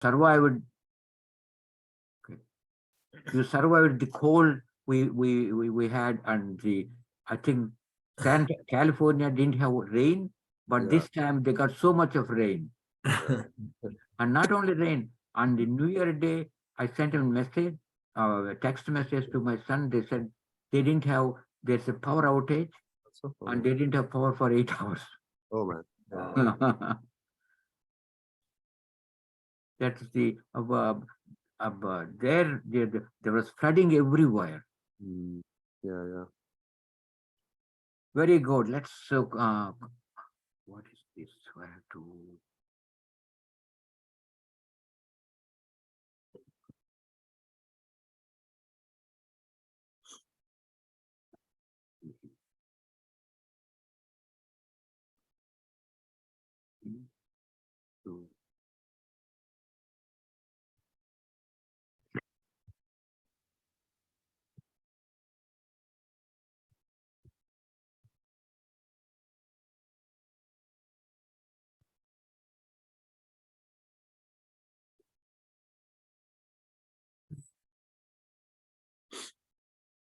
survived. Okay. You survived the cold we had, and I think California didn't have rain, but this time they got so much of rain. And not only rain, on the New Year day, I sent a message, a text message to my son. They said there's a power outage, and they didn't have power for 8 hours. Oh man. That's the there was flooding everywhere. Yeah. Very good. Let's what is this? Where to?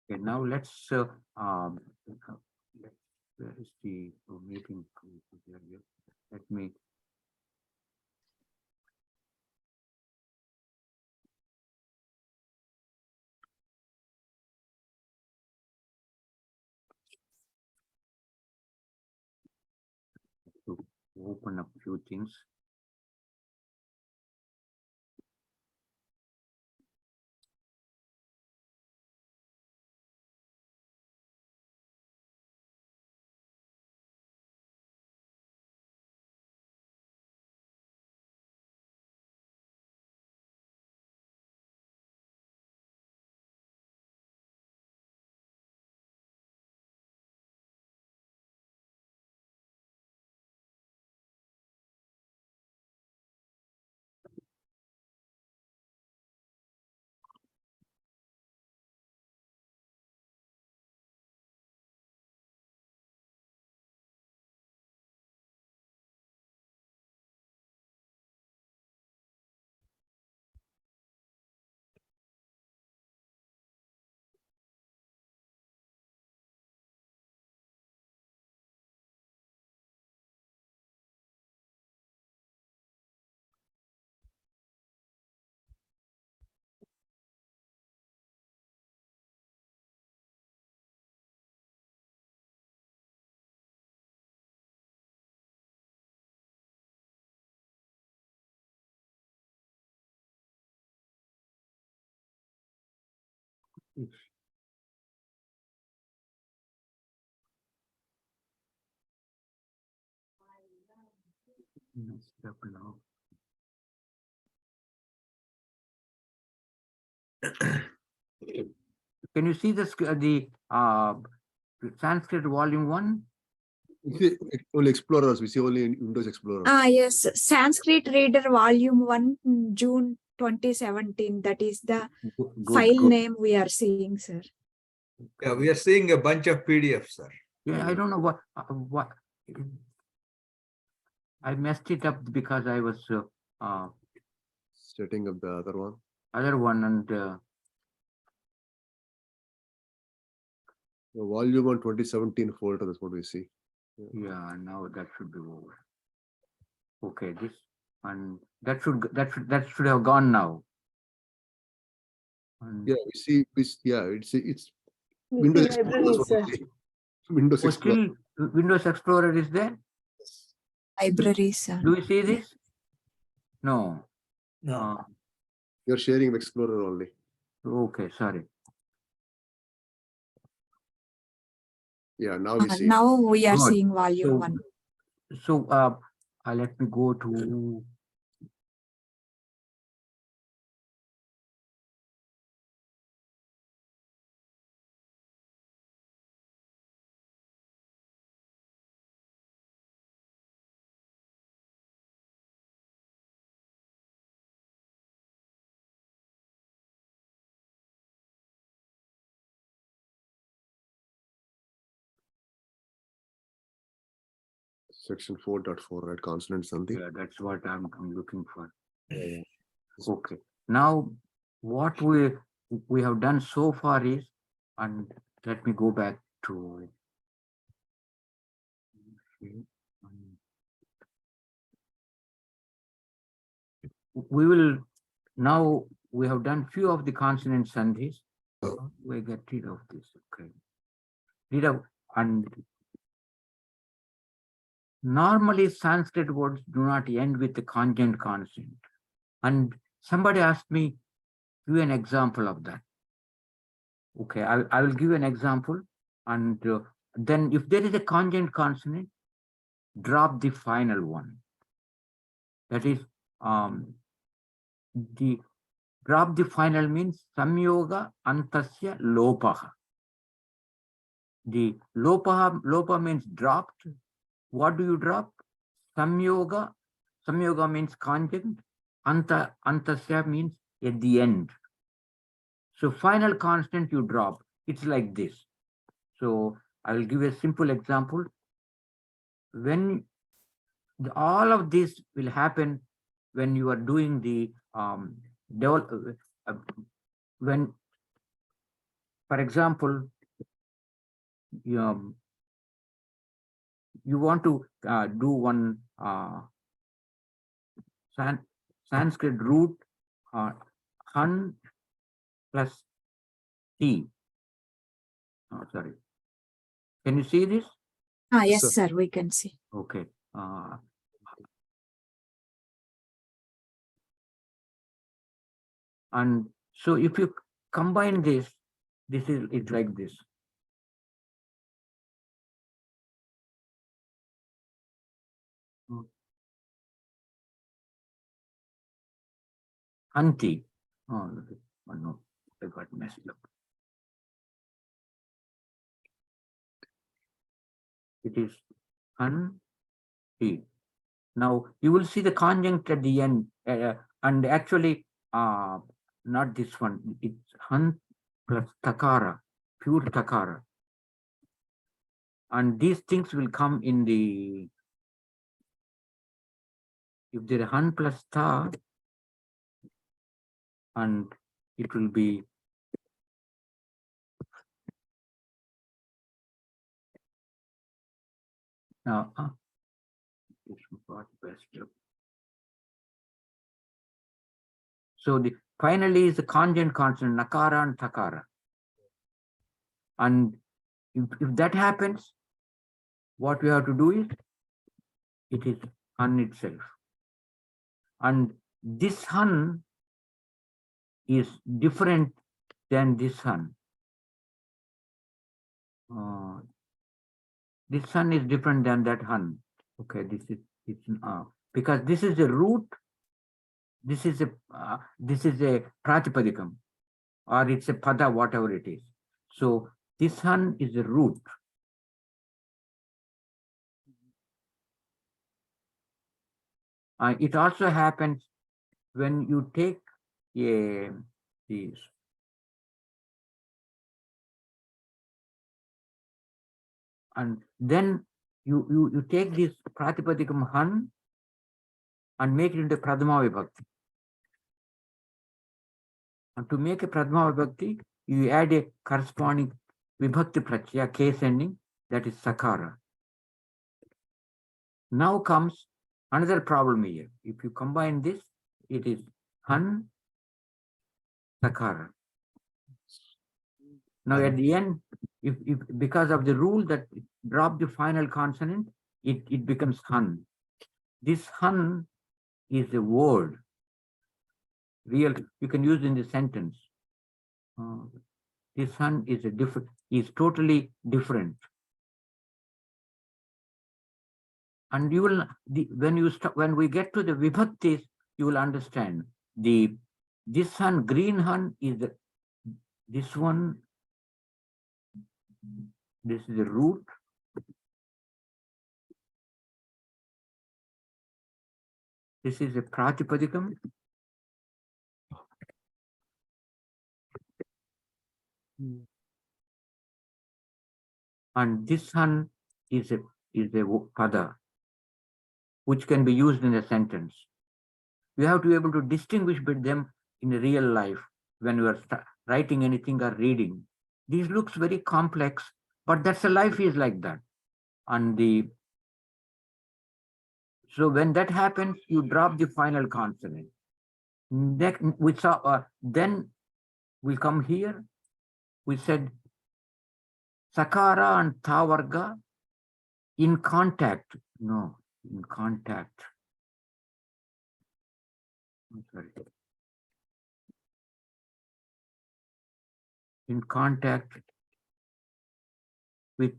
Okay, now let's where is the meeting? Let me. To open up a few things. Step now. Can you see this? The Sanskrit volume 1. We see only Explorers. We see only in Windows Explorer. Yes, Sanskrit Reader Volume 1, June 2017. That is the file name we are seeing, sir. Yeah, we are seeing a bunch of PDFs, sir. Yeah, I don't know what I messed it up because I was setting up the other one. And the volume on 2017 folder. That's what we see. Yeah, now that should be over. Okay, this and that should have gone now. And yeah, we see. It's Windows Explorer. Windows Explorer. Still Windows Explorer is there. Library, sir. Do you see this? No. No. You're sharing Explorer only. Okay, sorry. Yeah, now we see. Now we are Good. seeing volume 1. So let me go to Section 4.4, right? Consonant something. yeah, that's what I'm looking for. Yeah. Okay. Now, what we have done so far is, and let me go back to. We will now. We have done few of the consonant sandhis. We get rid of this. Okay. Rid of, and normally Sanskrit words do not end with the conjunct consonant. And somebody asked me, give an example of that. Okay, I will give an example, and then if there is a conjunct consonant, drop the final one. That is, the drop the final means samyoga antasya lopaha. The lopa means dropped. What do you drop? Samyoga means conjunct. Antasya means at the end. So final constant you drop. It's like this. So I will give a simple example. When all of this will happen when you are doing the when, for example, you want to do one Sanskrit root han plus t. Oh, sorry. Can you see this? Yes, sir, we can see. Okay. And so if you combine this, it's like this. Anti. Oh, no, I got messed up. It is anti. Now you will see the conjunct at the end, and actually, not this one. It's han plus takara, pure takara, and these things will come in the. If there is han plus ta, and it will be so the finally is the conjunct consonant nakara and takara, and if that happens, what we have to do is it is han itself, and this han is different than this han. This han is different than that han. Okay, this is because this is a root. This is a pratipadikam, or it's a pada, whatever it is. So this han is a root. It also happens when you take these. And then you take this pratipadikam han and make it into pradhama vibhakti. And to make a pradhama vibhakti, you add a corresponding vibhakti pratyaya, case ending, that is sakara. Now comes another problem here. If you combine this, it is han sakara. Now at the end, if because of the rule that drop the final consonant, it becomes han. This han is a word. Real, you can use in the sentence. This han is totally different. And you will when we get to the vibhaktis, you will understand this han, green han, is this one. This is the root. This is a pratipadikam. And this han is a pada, which can be used in a sentence. You have to be able to distinguish between them in real life when you are writing anything or reading. This looks very complex, but that's a life is like that. And so when that happens, you drop the final consonant. Then we come here. We said Sakara and Tavarga in contact. No, in contact. I'm sorry. In contact with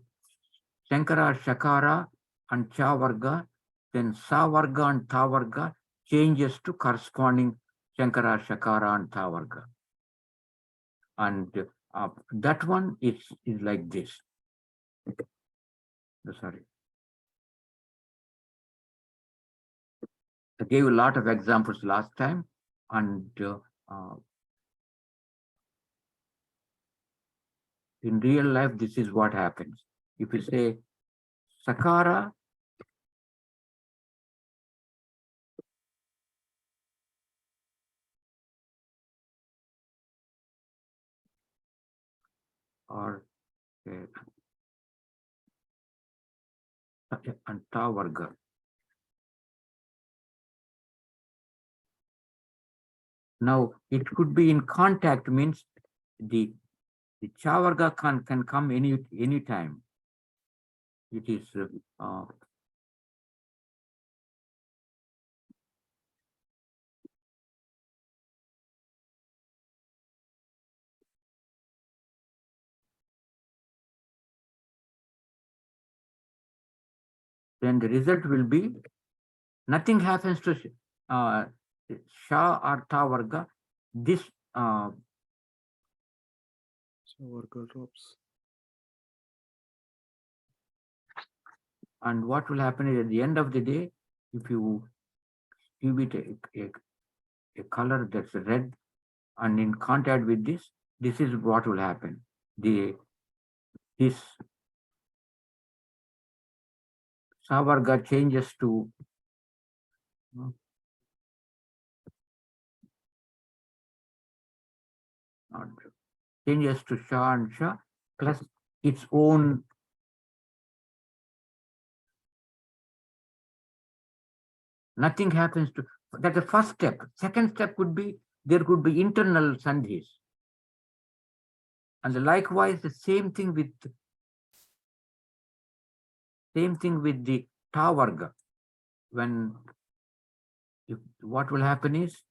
Shankara, Shakara and Chavarga, then Savarga and Tavarga changes to corresponding Shankara, Shakara and Tavarga. And that one is like this. Sorry. I gave a lot of examples last time, and in real life, this is what happens. If you say Sakara, or and Tavarga. Now, it could be in contact, means the Chavarga can come any time. It is then the result will be nothing happens to Sha or Tavarga. This Savarga drops. And what will happen is at the end of the day, if you give it a color that's red and in contact with this is what will happen. This Savarga changes to Sha and Sha plus its own nothing happens to. That's the first step. Second step could be there could be internal sandhis. And likewise, the same thing with the Tavarga. When what will happen is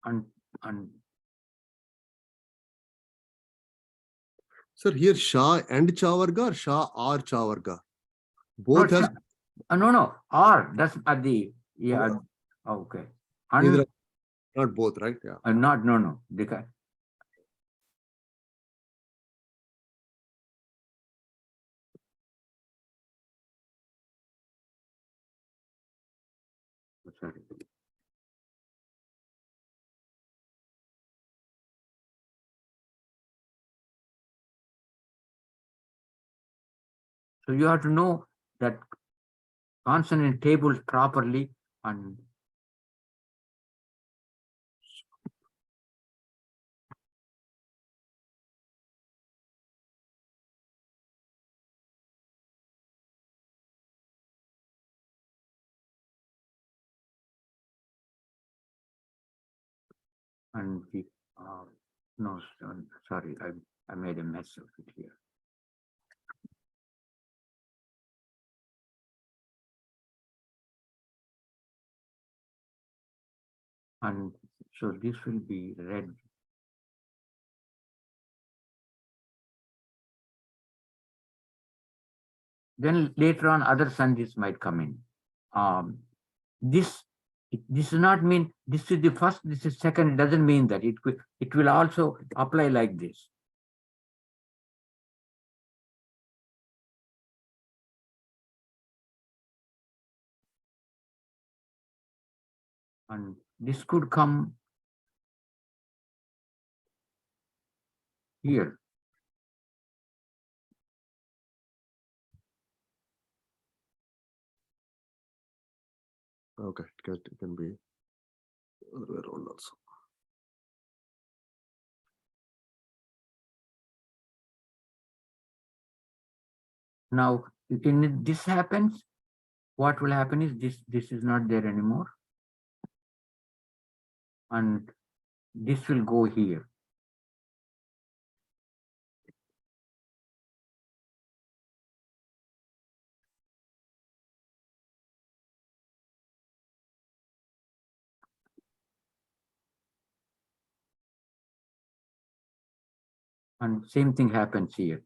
and Sir, here Shah and Chavarga or Shah or Chavarga? Both has no, or that's at the okay. Neither, not both, right? Yeah. Not no. Sorry. So you have to know that consonant tables properly and the no, sorry, I made a mess of it here. And so this will be red. Then later on, other sandhis might come in. This does not mean this is the first, this is second. It doesn't mean that it will also apply like this. And this could come here. Okay, it can be other way around also. Now, when this happens, what will happen is this is not there anymore. And this will go here. And same thing happens here.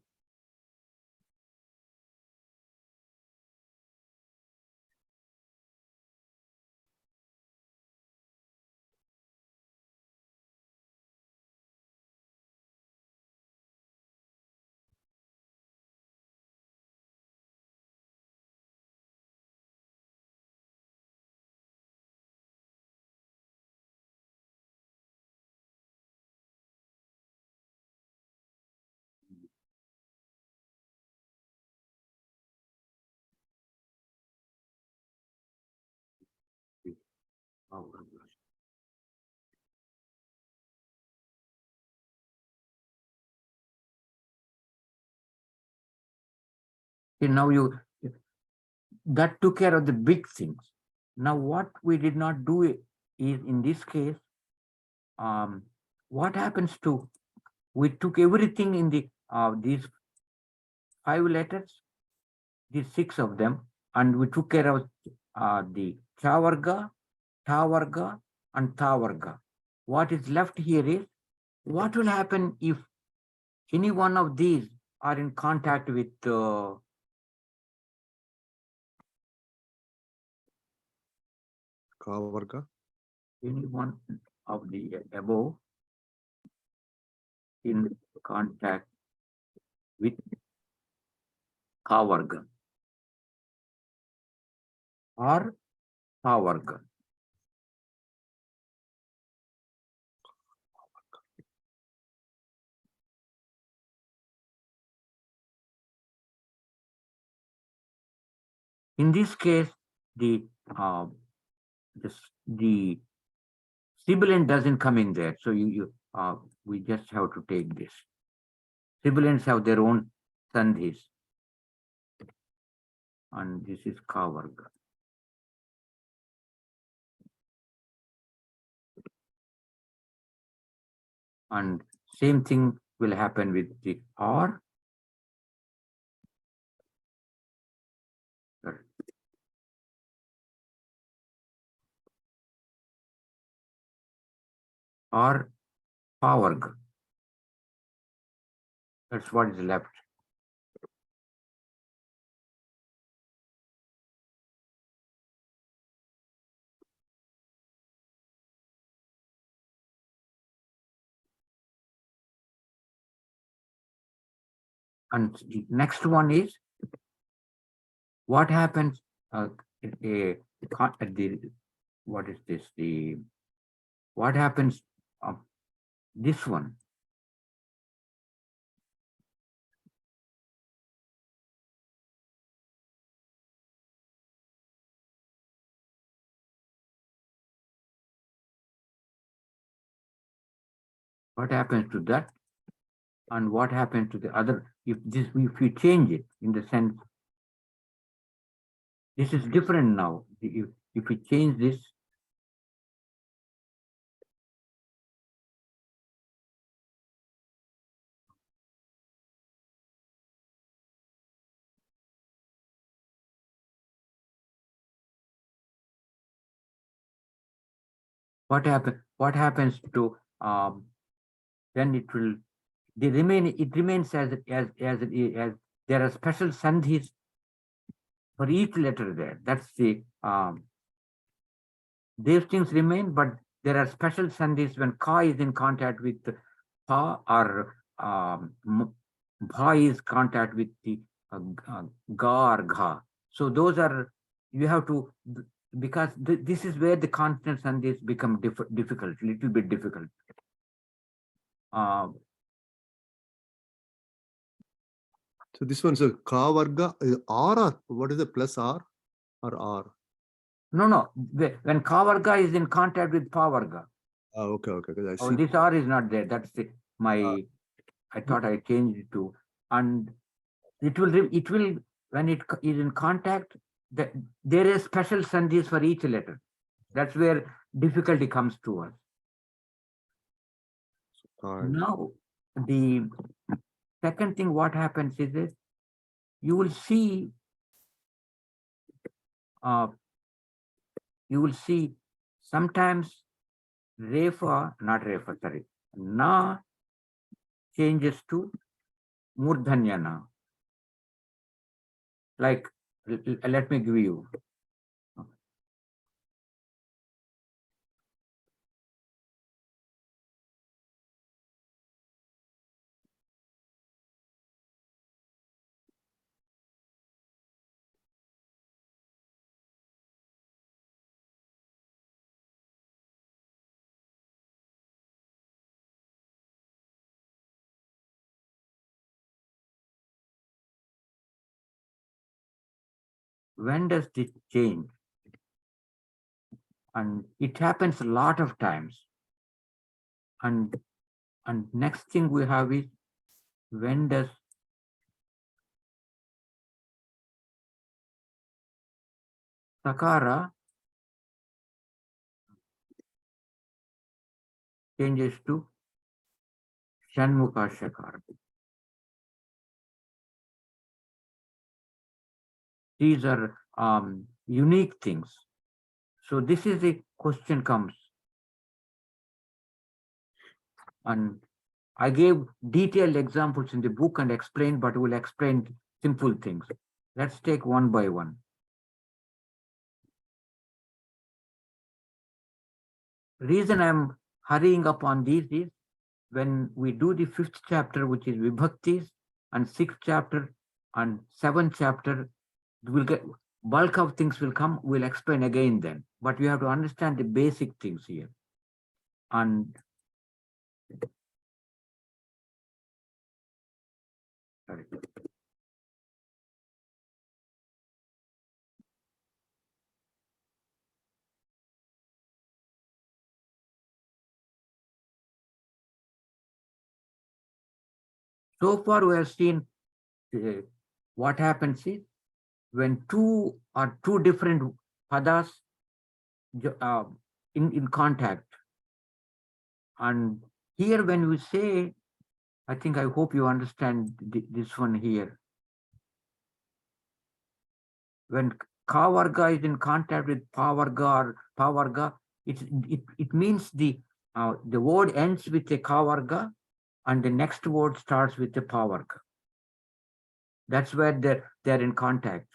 Now that took care of the big things. Now what we did not do is in this case, what happens to, we took everything in the these 5 letters, these 6 of them, and we took care of the chavarga, tavarga, and tavarga. What is left here is, what will happen if any one of these are in contact with Kavarga. any one of the above in contact with kavarga or pavarga. In this case, the sibilant doesn't come in there, so we just have to take this. Sibilants have their own sandhis, and this is kavarga. And same thing will happen with the or. Or pavarga. That's what is left. And the next one is, what happens what is this? What happens this one? What happens to that? And what happens to the other? If we change it in the sense, this is different now. If we change this, what happens to then it remains as there are special sandhis for each letter there. That's the these things remain, but there are special sandhis when ka is in contact with pa, or bha is contact with the ga or gha. So those are, you have to, because this is where the consonant sandhis become difficult, little bit difficult. So this one's a Kavarga R, or what is the plus R or R? No. When Kavarga is in contact with Pavarga. Okay. Because I Oh, see. this R is not there. That's my. I thought I changed it to, and it will when it is in contact. There is special sandhis for each letter. That's where difficulty comes to us. Now, the second thing what happens is this: you will see sometimes not Refa, sorry, Na changes to Murdhanyana. Like, let me give you. When does this change? And it happens a lot of times. And next thing we have is, when does Sakara changes to Shanmukha Shakara? These are unique things. So this is a question comes. And I gave detailed examples in the book and explained, but we'll explain simple things. Let's take one by one. Reason I'm hurrying up on these is, when we do the 5th chapter, which is Vibhaktis, and 6th chapter and 7th chapter, we'll get bulk of things will come. We'll explain again then. But you have to understand the basic things here. And sorry. So far, we have seen what happens is, when two different padas in contact. And here, when we say, I hope you understand this one here. When Kavarga is in contact with Pavarga, it means the word ends with a Kavarga and the next word starts with a Pavarga. That's where they're in contact.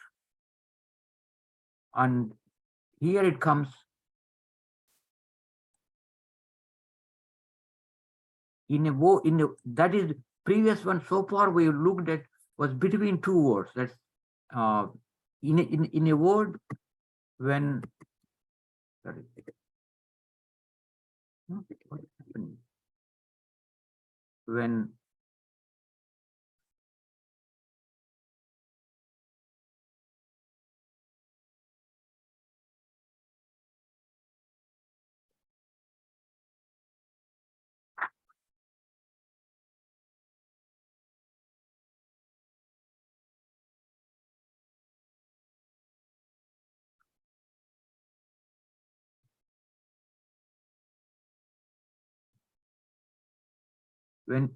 And here it comes that is previous one so far we looked at was between two words. That's in a word when sorry. What happened? When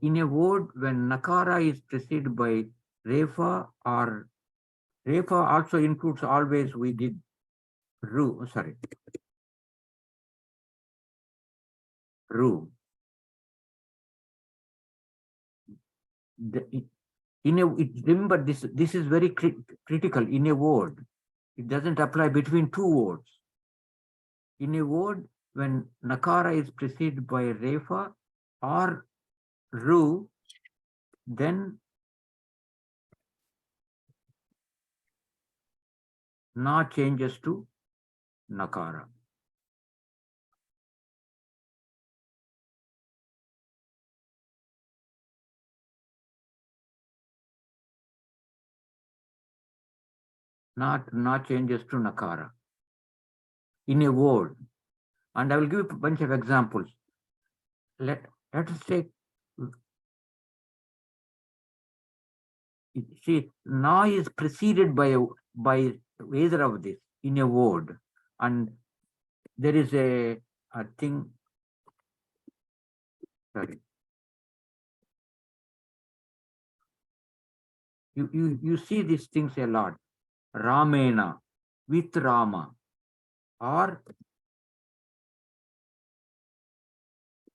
in a word, when Nakara is preceded by Refa, or Refa also includes always, we did Ru, sorry. Ru. Remember this is very critical in a word. It doesn't apply between two words. In a word, when Nakara is preceded by Refa or Ru, then Na changes to Nakara. Na changes to Nakara. in a word. And I will give a bunch of examples. Let us take, see, na is preceded by either of this in a word. And there is a thing, sorry. You see these things a lot. Ramena, with Rama, or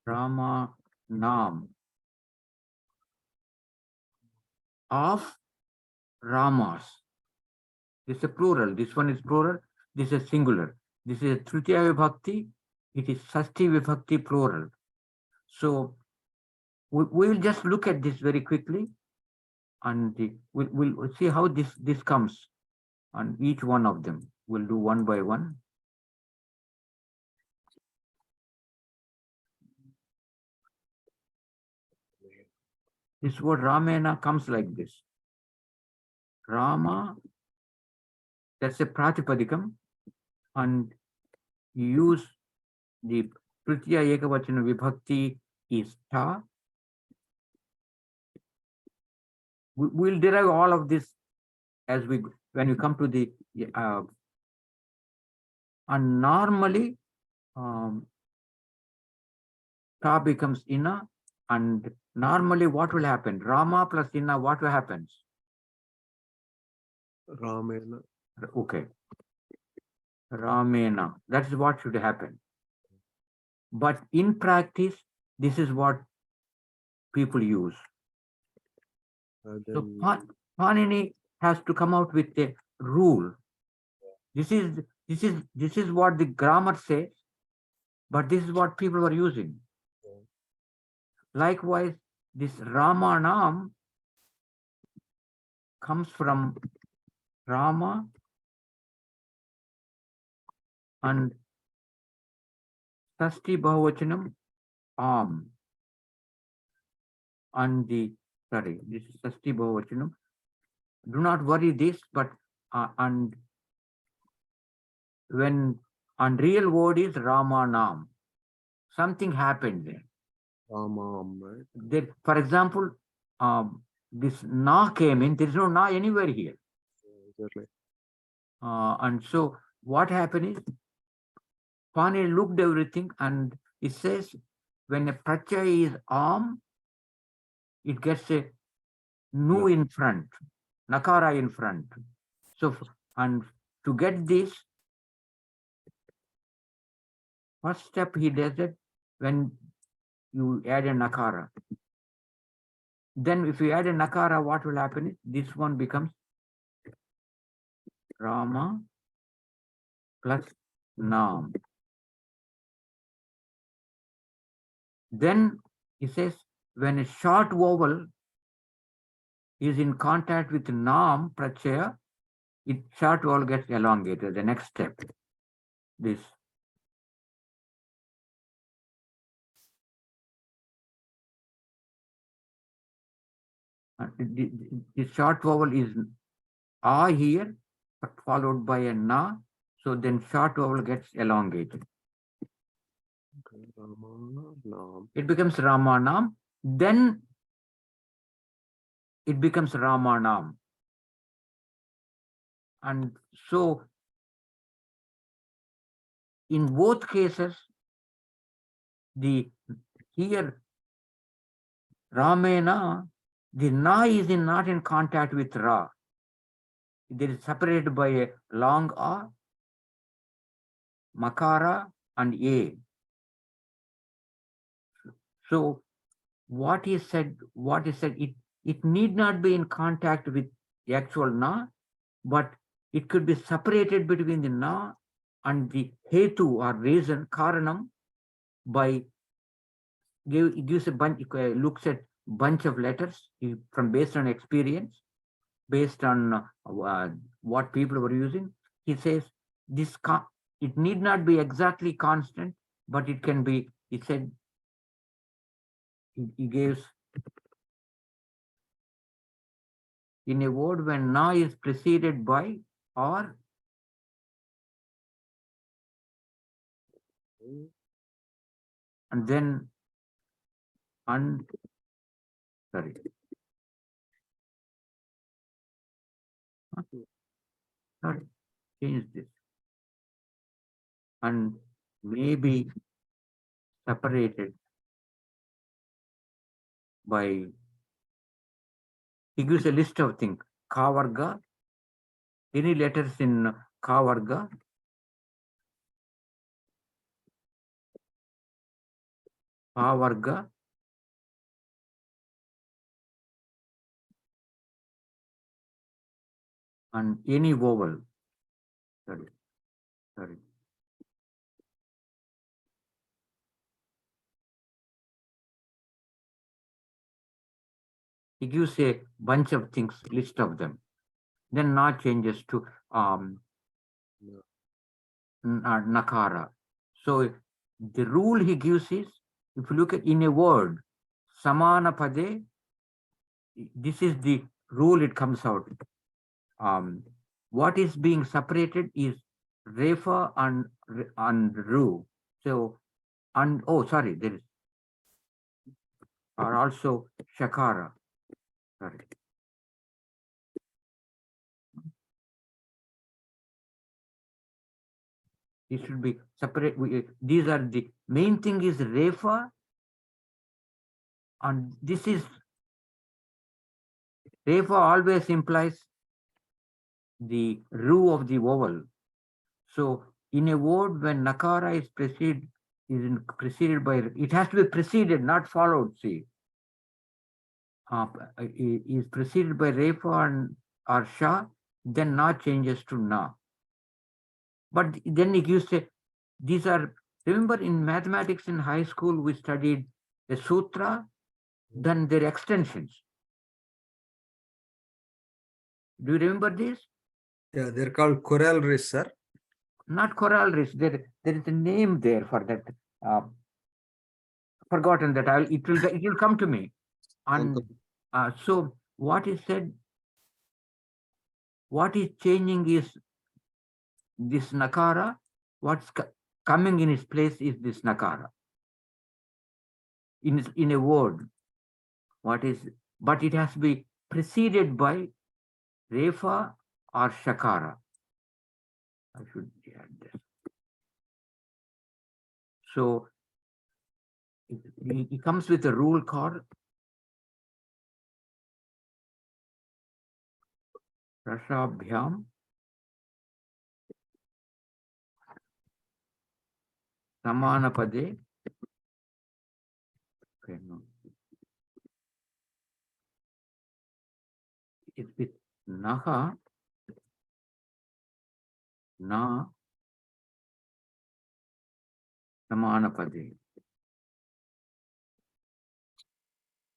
Rama Nam, of Ramas. This is a plural. This one is plural. This is singular. This is a Tritiya Vibhakti. It is Sasti Vibhakti plural. So we will just look at this very quickly, and we'll see how this comes on each one of them. We'll do one by one. This word Ramena comes like this. Rama, that's a Pratipadikam, and you use the Tritiya Ekavachana Vibhakti is Ta. We'll derive all of this as when we come to the and normally Ta becomes Ina, and normally what will happen? Rama plus Ina, what will happen? Ramena. Okay. Ramena. That is what should happen. But in practice, this is what people use. So Panini has to come out with a rule. This is what the grammar says, but this is what people are using. Likewise, this Ramanam comes from Rama and Sasti Bahuvachanam Am. And this is Sasti Bahuvachanam. Do not worry this, but and when and real word is Ramanam. Something happened there. Ramam, right? There, for example, this na came in. There is no na anywhere here. Exactly. And so what happened is, Pani looked everything, and it says when a pratyaya is am, it gets a nu in front, nakara in front. So, and to get this, first step he does it when you add a nakara. Then if you add a nakara, what will happen is this one becomes Rama plus Nam. Then he says when a short vowel is in contact with Nam pratyaya, it short vowel gets elongated. The next step, this. The short vowel is A here, but followed by a Na. So then short vowel gets elongated. Okay. Ramanam. It becomes Ramanam. Then it becomes Ramanam. And so in both cases, here Ramena, the Na is not in contact with Ra. It is separated by a long A, Makara, and A. So what is said, it need not be in contact with the actual Na, but it could be separated between the Na and the Hetu or reason, Karanam, by it gives a bunch, looks at bunch of letters from based on experience, based on what people were using. He says this it need not be exactly constant, but it can be. He said he gives in a word when na is preceded by or and then sorry. Sorry, change this. And maybe separated by, he gives a list of things. Kavarga, any letters in Kavarga, Kavarga, and any vowel. Sorry. He gives a bunch of things, list of them. Then na changes to nakara. So the rule he gives is, if you look at in a word, samana pade, this is the rule it comes out. What is being separated is refa and ru. So, and sorry, there is are also shakara. Sorry. It should be separate. These are the main thing is refa, and this is refa always implies the ru of the vowel. So in a word, when nakara is preceded by, it has to be preceded, not followed. See, is preceded by refa and or sha, then na changes to na. But then it gives a, these are, remember in mathematics in high school, we studied a sutra, then their extensions. Do you remember this? Yeah, they're called corollaries, sir. Not corollaries. There is a name there for that. Forgotten that. It will come to me. And so what is said, what is changing is this nakara. What's coming in its place is this nakara. In a word, what is, but it has to be preceded by refa or shakara. I should add this. So it comes with a rule called Rashabhyam Samanapade. Okay, no. It's with Naha, Na, Samanapade.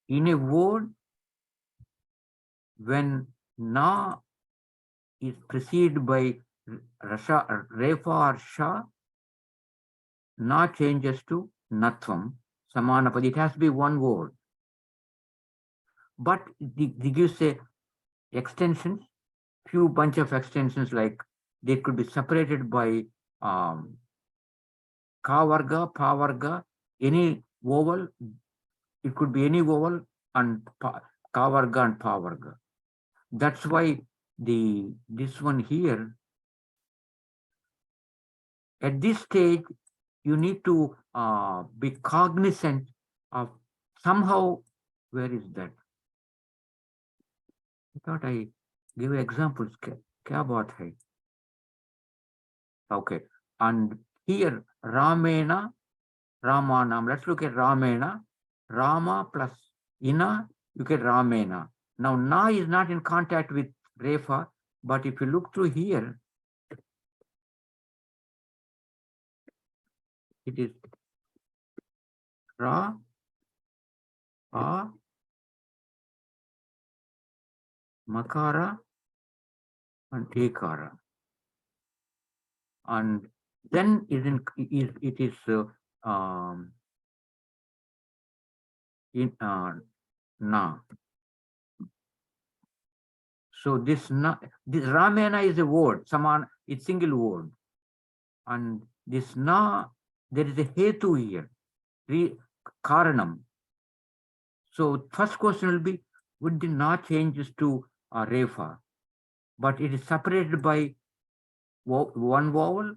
In a word, when Na is preceded by Rasha, Refa or Sha, Na changes to Natvam, Samanapade. It has to be one word. But they gives a extensions, few bunch of extensions, like they could be separated by Kavarga, Pavarga, any vowel. It could be any vowel and Kavarga and Pavarga. That's why this one here, at this stage, you need to be cognizant of somehow, where is that? I thought I give examples. Kya baat hai? Okay, and here Ramena, Ramanam. Let's look at Ramena. Rama plus Ina, you get Ramena. Now Na is not in contact with Refa, but if you look through here, it is Ra, A, Makara, and Ekara. And then it is Na. So this Ramena is a word, Saman, it's single word. And this Na there is a hetu here, karanam. So first question will be, would the na changes to refa, but it is separated by one vowel,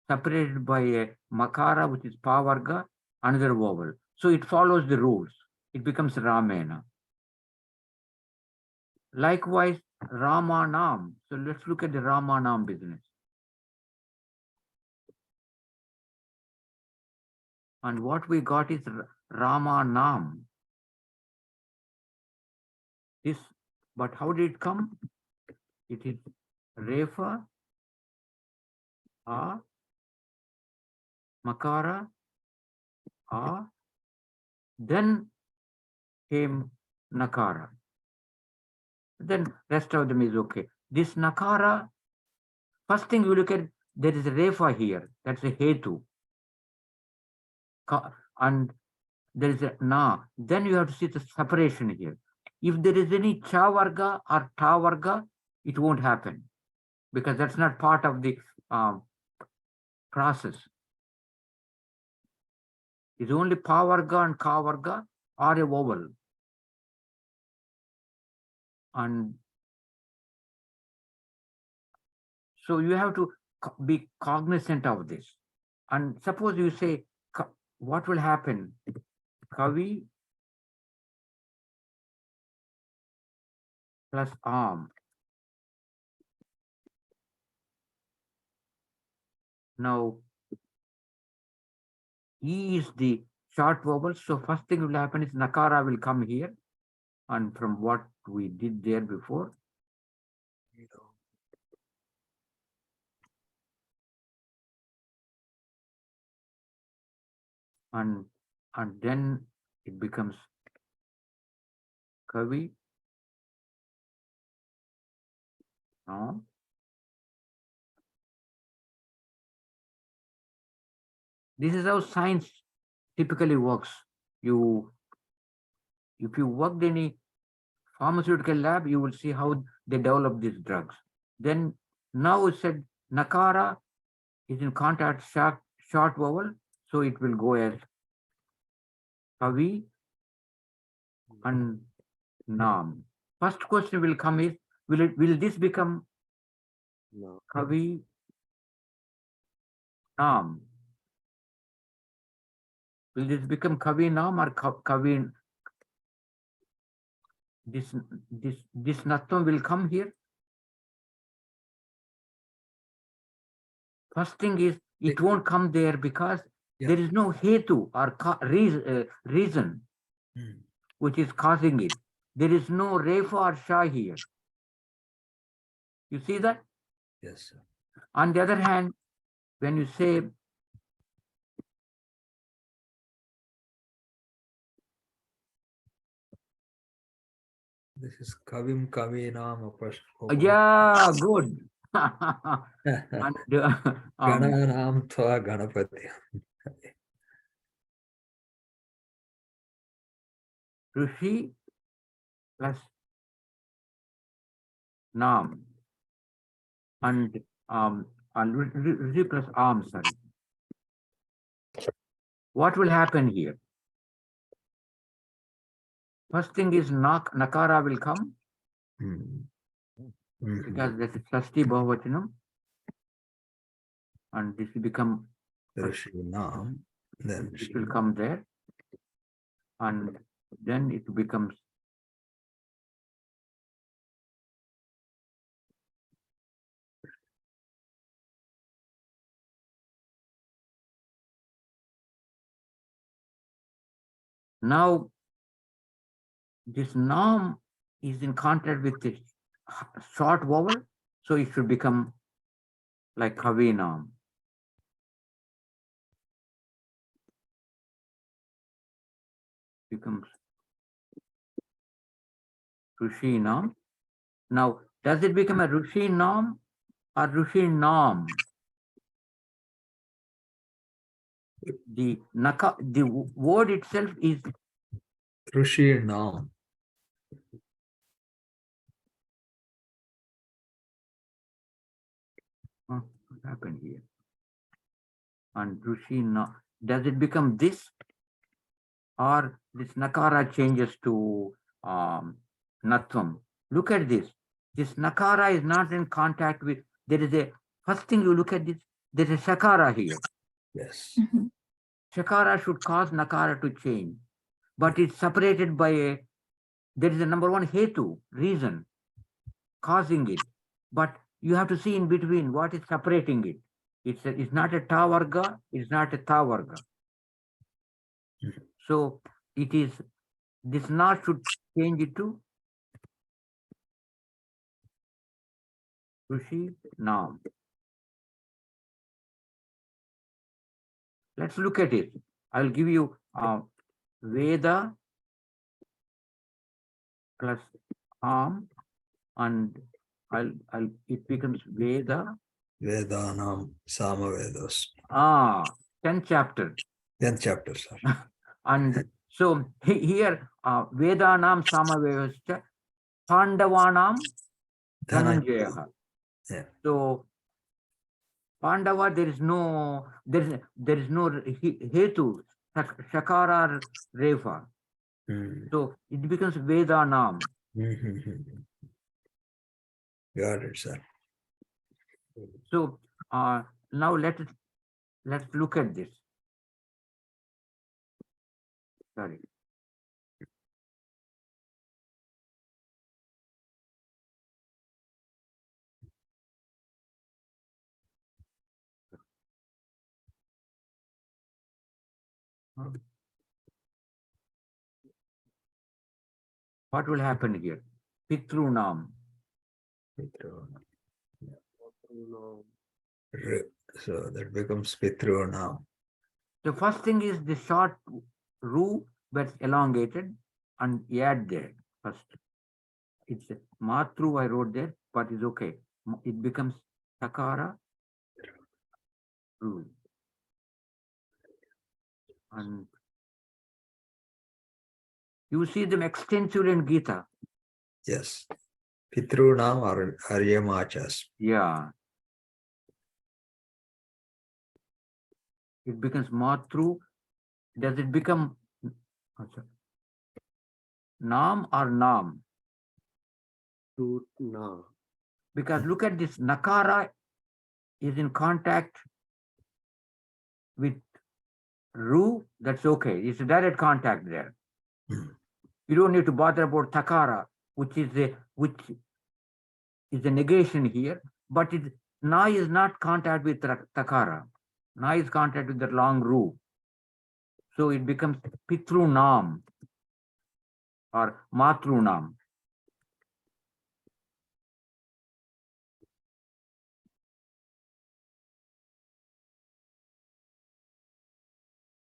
separated by a makara, which is pavarga, another vowel. So it follows the rules. It becomes ramena. Likewise, Ramanam. So let's look at the Ramanam business. And what we got is Ramanam. This, but how did it come? It is Refa, A, Makara, A, then came Nakara. Then rest of them is okay. This Nakara, first thing you look at, there is a Refa here. That's a Hetu. And there is a Na. Then you have to see the separation here. If there is any cha varga or ta varga, it won't happen because that's not part of the process. It's only pa varga and ka varga or a vowel. And so you have to be cognizant of this. And suppose you say, what will happen? Kavi plus arm. Now, E is the short vowel. So first thing will happen is Nakara will come here. And from what we did there before, and then it becomes Kavi. No. This is how science typically works. If you worked in any pharmaceutical lab, you will see how they develop these drugs. Then now it said Nakara is in contact short vowel, so it will go as Kavi and Nam. First question will come is, will this become Kavi Nam? Will this become Kavi Nam or Kavi? This Nattam will come here. First thing is, it won't come there because there is no hetu or reason which is causing it. There is no refa or sha here. You see that? Yes, sir. On the other hand, when you say This is Kavim Kavinam yeah, good. And, Gananam Tva Ganapati. Rishi plus Nam and Rishi plus Am, sorry. What will happen here? First thing is Nakara will come because this is Shasti Bhavachanam, and this will become Rishi Nam. Then it will come there, and then it becomes now this Nam is in contact with the short vowel, so it should become like Kavi Nam. Becomes Rishi Nam. Now, does it become a Rishi Nam or Rishi Nam? The word itself is Rishi Nam. what happened here? And Rishi Nam. does it become this? Or this nakara changes to natvam? Look at this. This nakara is not in contact with, there is a, first thing you look at this, there is a shakara here. Yes. Shakara should cause nakara to change, but it's separated by a, there is a number one hetu, reason, causing it. But you have to see in between what is separating it. It's not a ta varga, it's not a ta varga. So it is, this na should change it to Rushi Nam. Let's look at it. I'll give you Veda plus and it becomes Veda. Vedanam Samavedas. 10th chapter. 10th chapter, sir. And so here Vedanam Samavevascha Pandavanam Dhananjaya. Yeah. So Pandava, there is no hetu, Shakara Refa. So it becomes Vedanam. Got it, sir. So now let's look at this. Sorry. What will happen here? Pitrunam. So that becomes Pitrunam. The first thing is the short ru that's elongated and add there first. It's matru I wrote there, but it's okay. It becomes sakara ru. And you see them extensively in Gita. Yes. Pitrunam or Aryamachas. Yeah. It becomes matru. Does it become nam or nam? Na. Because look at this, nakara is in contact with ru, that's okay. It's a direct contact there. You don't need to bother about takara, which is a negation here, but na is not contact with takara. Na is contact with the long ru. So it becomes pitrunam or matrunam.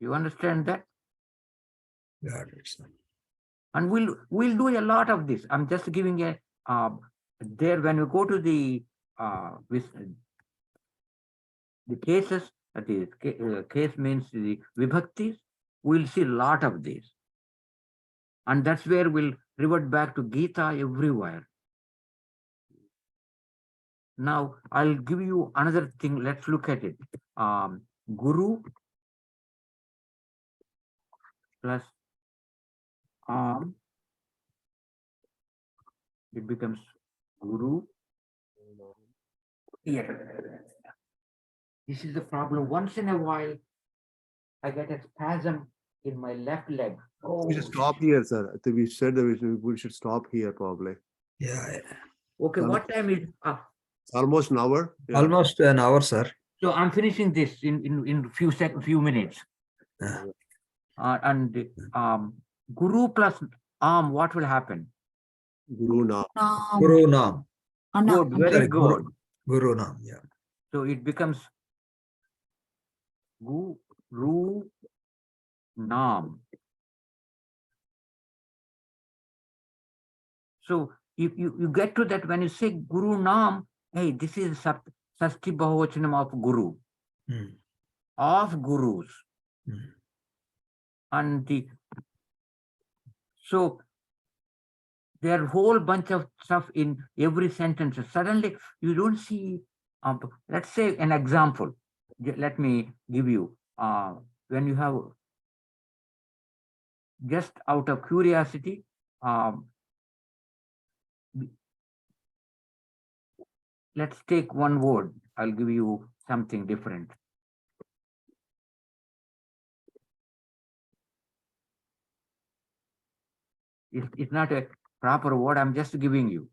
You understand that? Got it, sir. And we'll do a lot of this. I'm just giving a there when we go to the cases, that is case means the vibhaktis, we'll see a lot of this. And that's where we'll revert back to Gita everywhere. Now I'll give you another thing. Let's look at it. Guru plus it becomes Guru. Here. This is the problem. Once in a while, I get a spasm in my left leg. Oh, We should stop here, sir. I think we said that we should stop here probably. Yeah. okay. What time is? Almost an hour. Yeah. Almost an hour, sir. So I'm finishing this in few minutes. Yeah. And Guru plus what will happen? Guru Na. Guru Nam. Good, very Sorry, good. Guru Nam, yeah. So it becomes Guru Nam. So if you get to that when you say Guru Nam, hey, this is Sasti Bahuvachanam of Guru, of Gurus. And so there are a whole bunch of stuff in every sentence. Suddenly you don't see, let's say an example. Let me give you when you have, just out of curiosity, let's take one word. I'll give you something different. It's not a proper word. I'm just giving you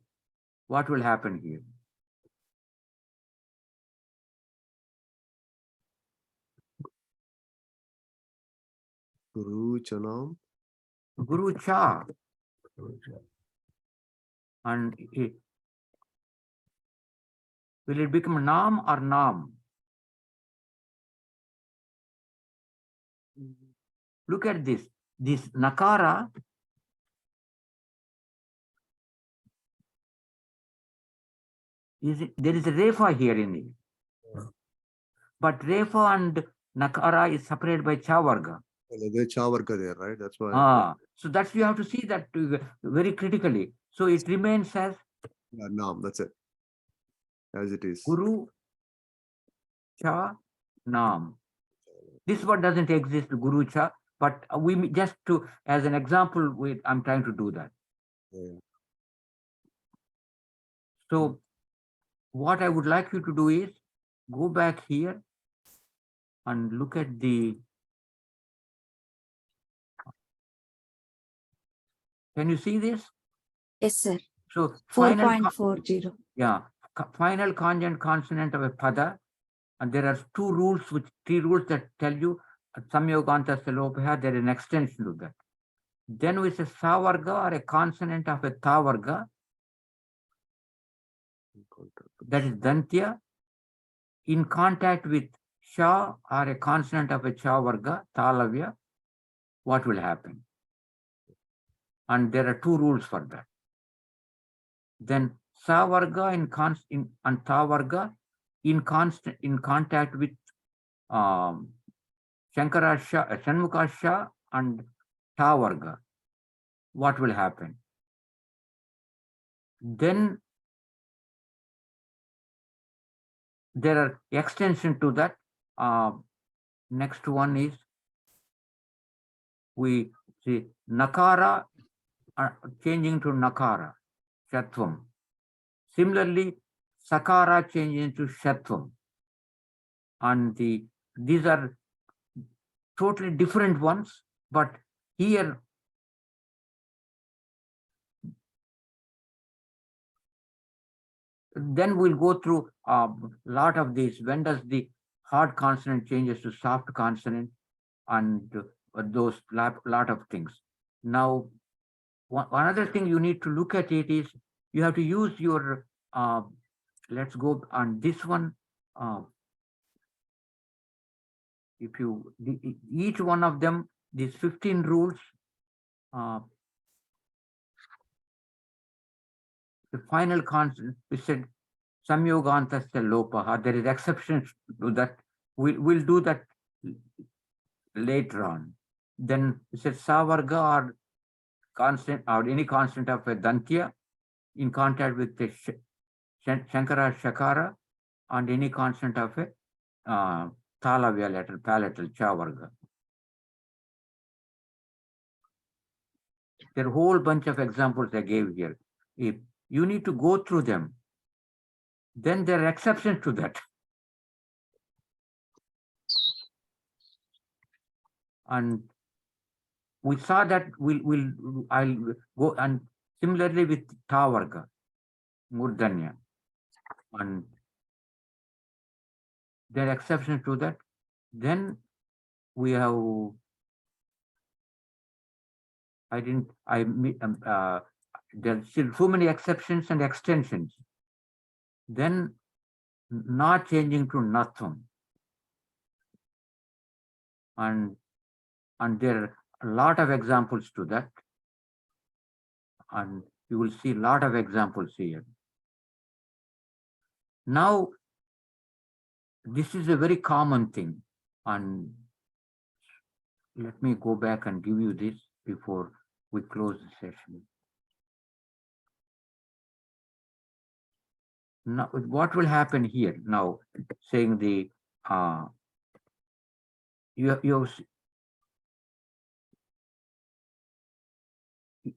what will happen here. Guru Chanam. Guru Cha. And will it become Nam or Nam? Look at this. This Nakara there is a Refa here in it. But Refa and Nakara is separated by Cha Varga. There's Cha Varga there, right? That's why. So that's, you have to see that very critically. So it remains as Nam, that's it. As it is. Guru Cha Nam. This word doesn't exist, Guru Cha, but we just to, as an example, I'm trying to do that. Yeah. So what I would like you to do is go back here and look at the, can you see this? Yes, sir. So 4.40. yeah, final conjugate consonant of a pada, and there are three rules that tell you samyoganta salopha, there is an extension to that. Then we say savarga, or a consonant of a tavarga, that is dantya, in contact with sha, or a consonant of a cha varga, talavya, what will happen? And there are two rules for that. Then sa varga and ta varga in contact with Shankara Sha, Shanmukha Sha and ta varga, what will happen? Then there are extension to that. Next one is, we see nakara changing to nakara, shatvam. Similarly, sakara changing to shatvam. And these are totally different ones, but here then we'll go through a lot of these. When does the hard consonant changes to soft consonant, and those lot of things. Now, one other thing you need to look at it is, you have to use your, let's go on this one. If you, each one of them, these 15 rules, the final consonant, we said samyogantasya lopaha, there is exceptions to that. We'll do that later on. Then we said savarga, or constant, or any constant of a dantya in contact with the shankara shakara, and any constant of a talavya letter, palatal cha varga. There are a whole bunch of examples I gave here. If you need to go through them, then there are exceptions to that. And we saw that I'll go, and similarly with ta varga, murdanya, and there are exceptions to that. Then we have, there's still so many exceptions and extensions. Then not changing to natham. And there are a lot of examples to that. And you will see a lot of examples here. Now, this is a very common thing. And let me go back and give you this before we close the session. Now, what will happen here? Now, saying the you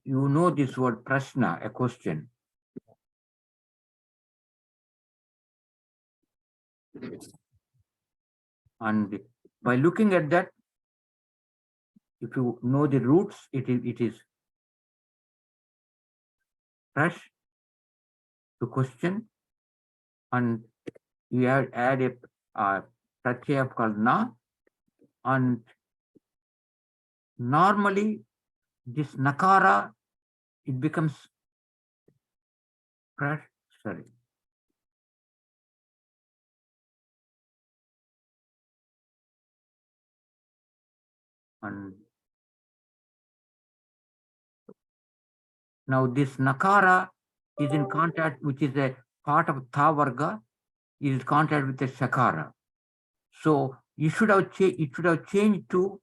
know this word prashna, a question. And by looking at that, if you know the roots, it is prash to question, and you add a pratyaya called na, and normally this nakara, it becomes prash, sorry. And now this nakara is in contact, which is a part of tha varga, is in contact with the shakara. So you should have it should have changed to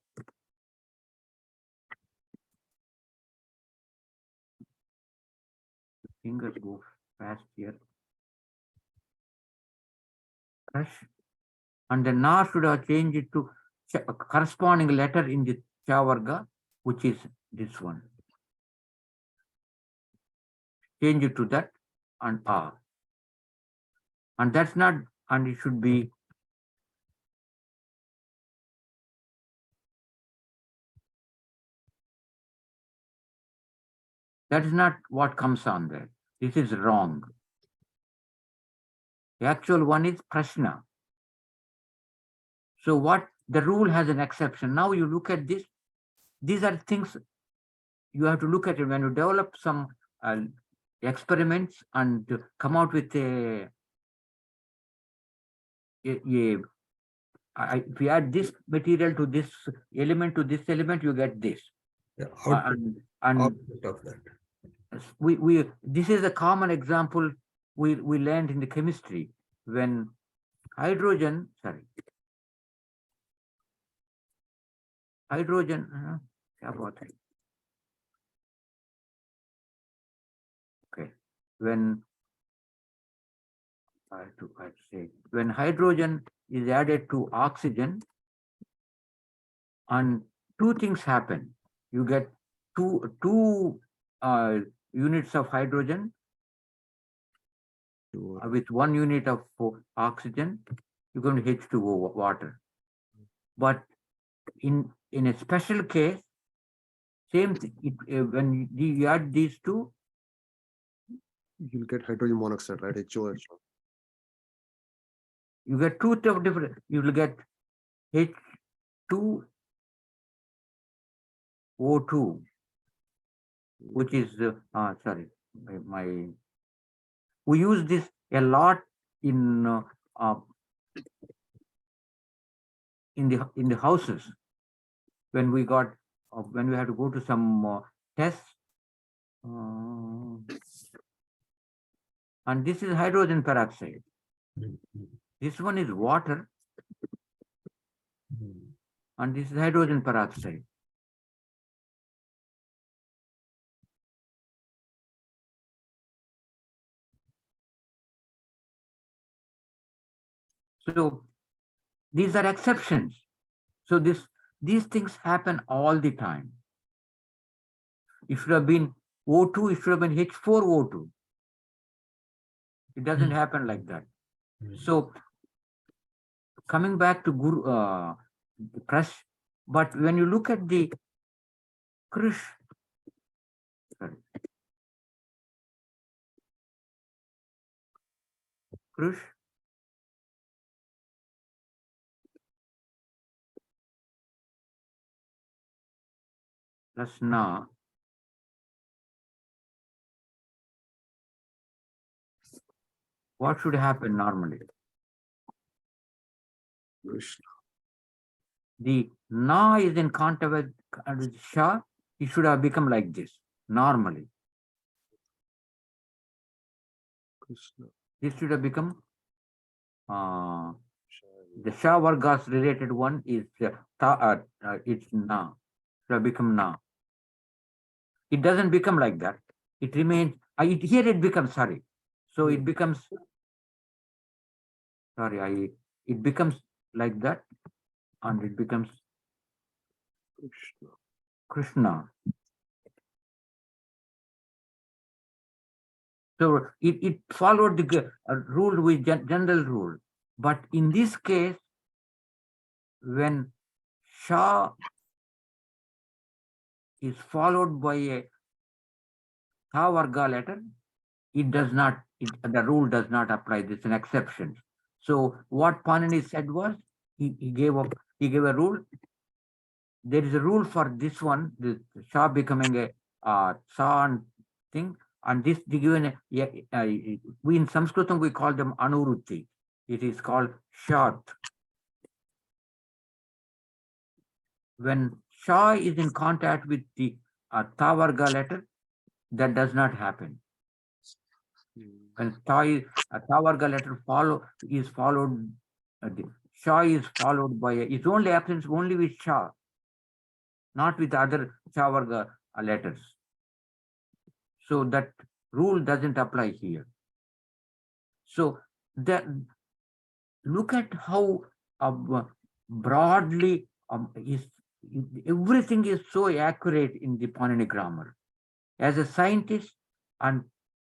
fingers go fast here. Crush. And the na should have changed it to corresponding letter in the cha varga, which is this one. Change it to that and a. And that's not, and it should be that is not what comes on there. This is wrong. The actual one is prashna. So what the rule has an exception. Now you look at this. These are things you have to look at it when you develop some experiments and to come out with if you add this material to this element, you get this. The And output of that. this is a common example we learned in the chemistry when hydrogen, okay, when when hydrogen is added to oxygen, and two things happen. You get two units of hydrogen with 1 unit of oxygen. You're going to H2O water. But in a special case, same thing. When you add these two, you'll get hydrogen monoxide, right? HOH. you get two different. You will get H2O2, which is sorry, we use this a lot in the houses when we got when we had to go to some tests. And this is hydrogen peroxide. This one is water, and this is hydrogen peroxide. So these are exceptions. So these things happen all the time. It should have been O2, it should have been H4O2. It doesn't happen like that. So coming back to Guru Prash, but when you look at the Krish, Krish, plus na, what should happen normally? The na is in contact with sha, it should have become like this normally. This should have become the sha vargas related one is it's na, should have become na. It doesn't become like that. It remains. Here it becomes sorry. So it becomes sorry. It becomes like that, and it becomes Krishna. So it followed the rule with general rule. But in this case, when Shah is followed by a Tha Varga letter, it does not, the rule does not apply. This is an exception. So what Panini said was, he gave a rule. There is a rule for this one, the Shah becoming a Sa thing, and this given we in Sanskritam we call them Anurutti. It is called Shat. When Shah is in contact with the Tha Varga letter, that does not happen. When Tha Varga letter is followed, the Shah is followed by its only happens only with Shah, not with other Shah Varga letters. So that rule doesn't apply here. So that look at how broadly everything is so accurate in the Panini grammar. As a scientist, and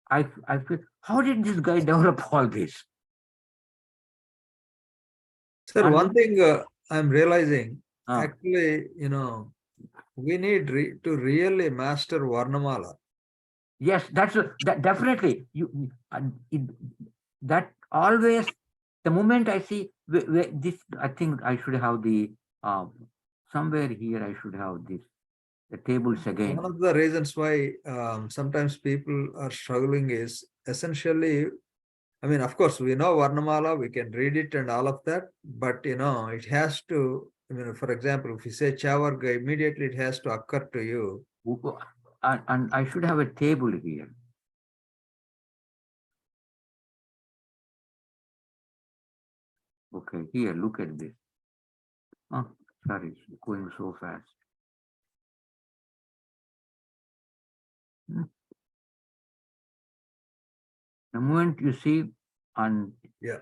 I feel, how did this guy develop all this? Sir, And one thing I'm realizing, Ah. actually, we need to really master Varnamala. Yes, that definitely that always, the moment I see this, I think I should have the somewhere here I should have this, the tables again. One of the reasons why sometimes people are struggling is essentially, I mean, of course, we know Varnamala, we can read it and all of that, but it has to, for example, if you say Chavarga, immediately it has to occur to you. And I should have a table here. Okay, here, look at this. Oh, sorry, it's going so fast. The moment you see, and Yeah,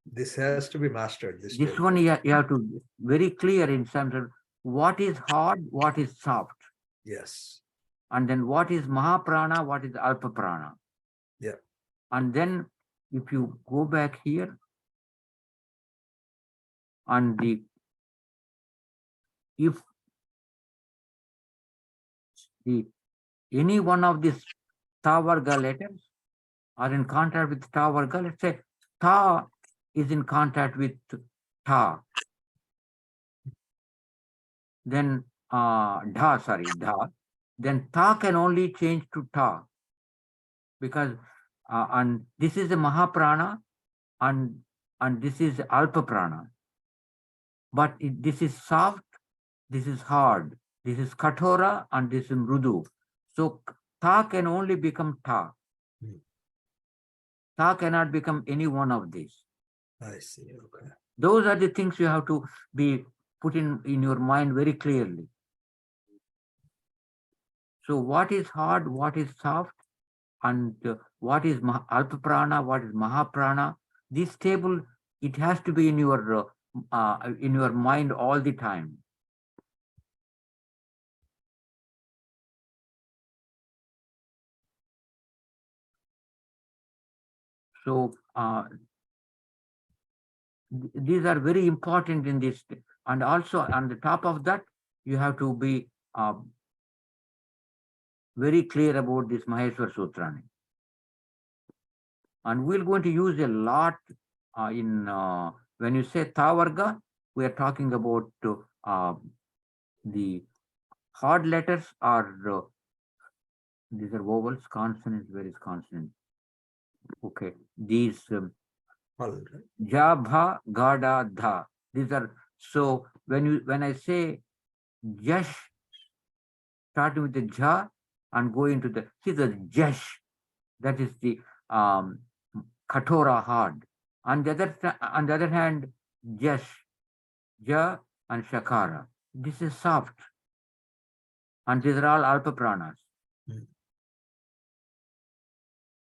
this has to be mastered. this table. one you have to be very clear in terms of what is hard, what is soft. Yes. And then what is Mahaprana, what is Alpa Prana. Yeah. And then if you go back here, and if any one of these Tha Varga letters are in contact with Tha Varga, let's say Tha is in contact with Tha, then Dha, then Tha can only change to Ta, because and this is a Mahaprana, and this is Alpa Prana. But this is soft, this is hard, this is Kathora, and this is Mrudu. So Tha can only become Ta. Tha cannot become any one of these. I see. Okay. Those are the things you have to be put in your mind very clearly. So what is hard, what is soft, and what is Alpa Prana, what is Mahaprana? This table, it has to be in your mind all the time. So these are very important in this, and also on the top of that, you have to be very clear about this Maheshwar Sutrani. And we're going to use a lot in when you say Tha Varga, we are talking about the hard letters, or these are vowels, consonants. Where is consonant? Okay, these Ja, Bha, Ga, Da, Dha. These are, so when I say Jash, starting with the Ja and going to the, see the Jash, that is the Kathora, hard. On the other hand, Jash, Ja and Shakara. This is soft. And these are all Alpa Pranas.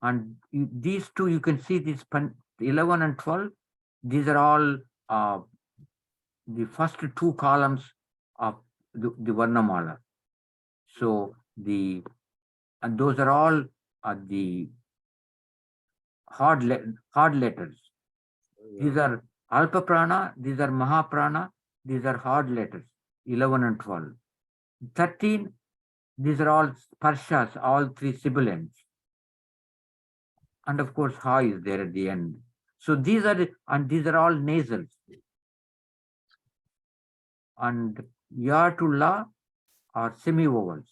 And these two, you can see these 11 and 12, these are all the first two columns of the Varnamala. So and those are all the hard letters. These are Alpa Prana, these are Mahaprana, these are hard letters, 11 and 12. 13, these are all Sparshas, all three sibilants. And of course, Ha is there at the end. So these are all nasals. And Ya to La are semi-vowels.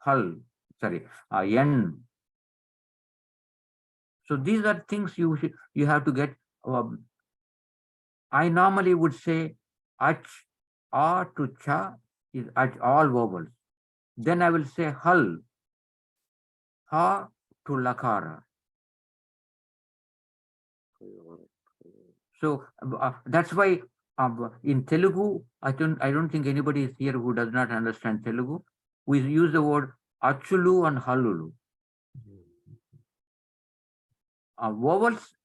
Hal, N. So these are things you have to get. I normally would say Ach, A to Cha is all vowels. Then I will say Hal, Ha to Lakara. So that's why in Telugu, I don't think anybody is here who does not understand Telugu. We use the word Achulu and Halulu. Vowels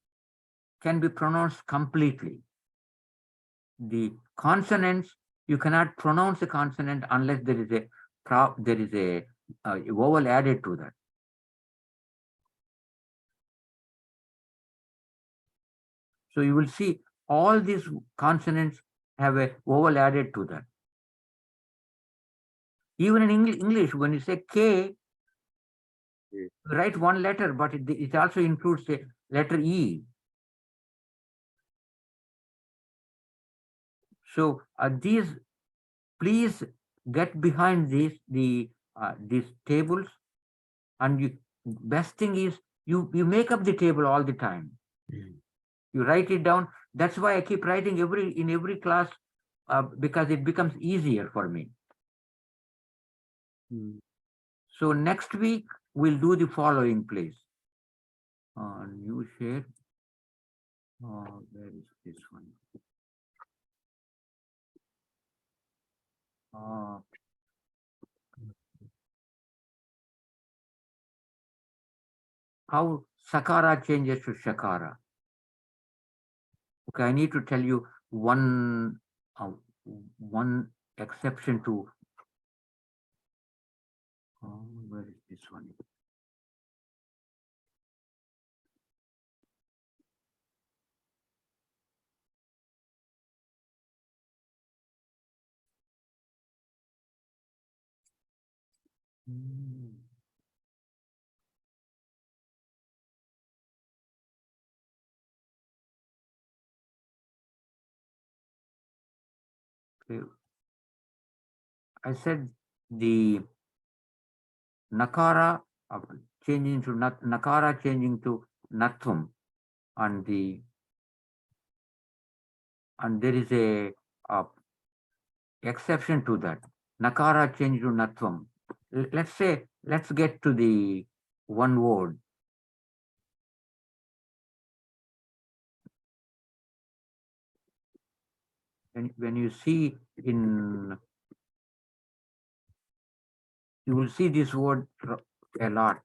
can be pronounced completely. The consonants, you cannot pronounce a consonant unless there is a vowel added to that. So you will see all these consonants have a vowel added to that. Even in English, when you say K, you write one letter, but it also includes a letter E. So please get behind these tables, and best thing is you make up the table all the time. You write it down. That's why I keep writing in every class, because it becomes easier for me. So next week we'll do the following, please. New share. Where is this one? How Sakara changes to Shakara. Okay, I need to tell you one exception to. Where is this one? Okay. I said the Nakara changing to Nakara changing to Natvam, and there is a exception to that. Nakara change to Natvam. Let's get to the one word. And when you see you will see this word a lot.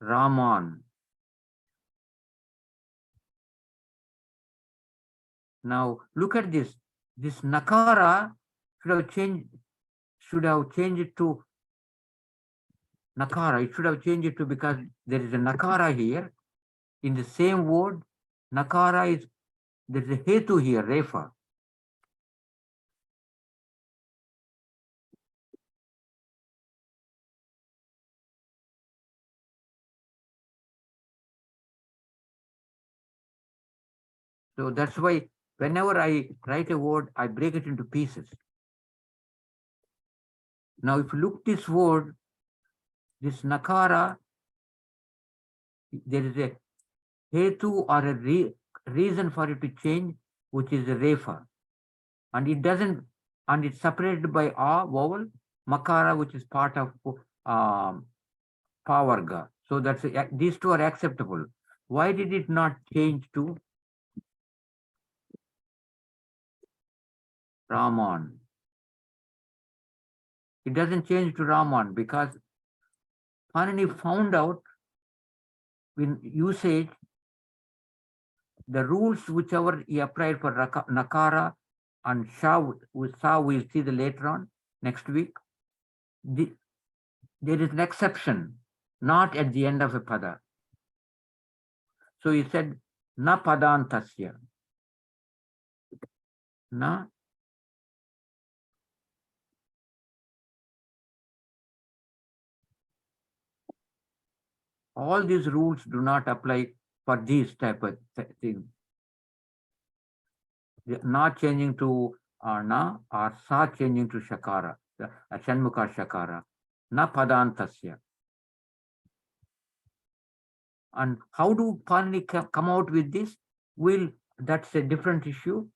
Raman. Now look at this. This Nakara should have changed it to Nakara. It should have changed it to, because there is a Nakara here in the same word. Nakara is, there is a Hetu here, Refa. So that's why whenever I write a word, I break it into pieces. Now, if you look this word, this Nakara, there is a Hetu or a reason for it to change, which is a Refa. And it doesn't, and it's separated by A vowel, Makara, which is part of Pavarga. So that's these two are acceptable. Why did it not change to Raman? It doesn't change to Raman because Panini found out in usage the rules whichever he applied for Nakara and Sha, we'll see the later on next week. There is an exception, not at the end of a pada. So he said, na padantasya. Na all these rules do not apply for these type of things. Not changing to na or sa changing to shakara, shanmukha shakara, na padantasya. And how do Panini come out with this? That's a different issue.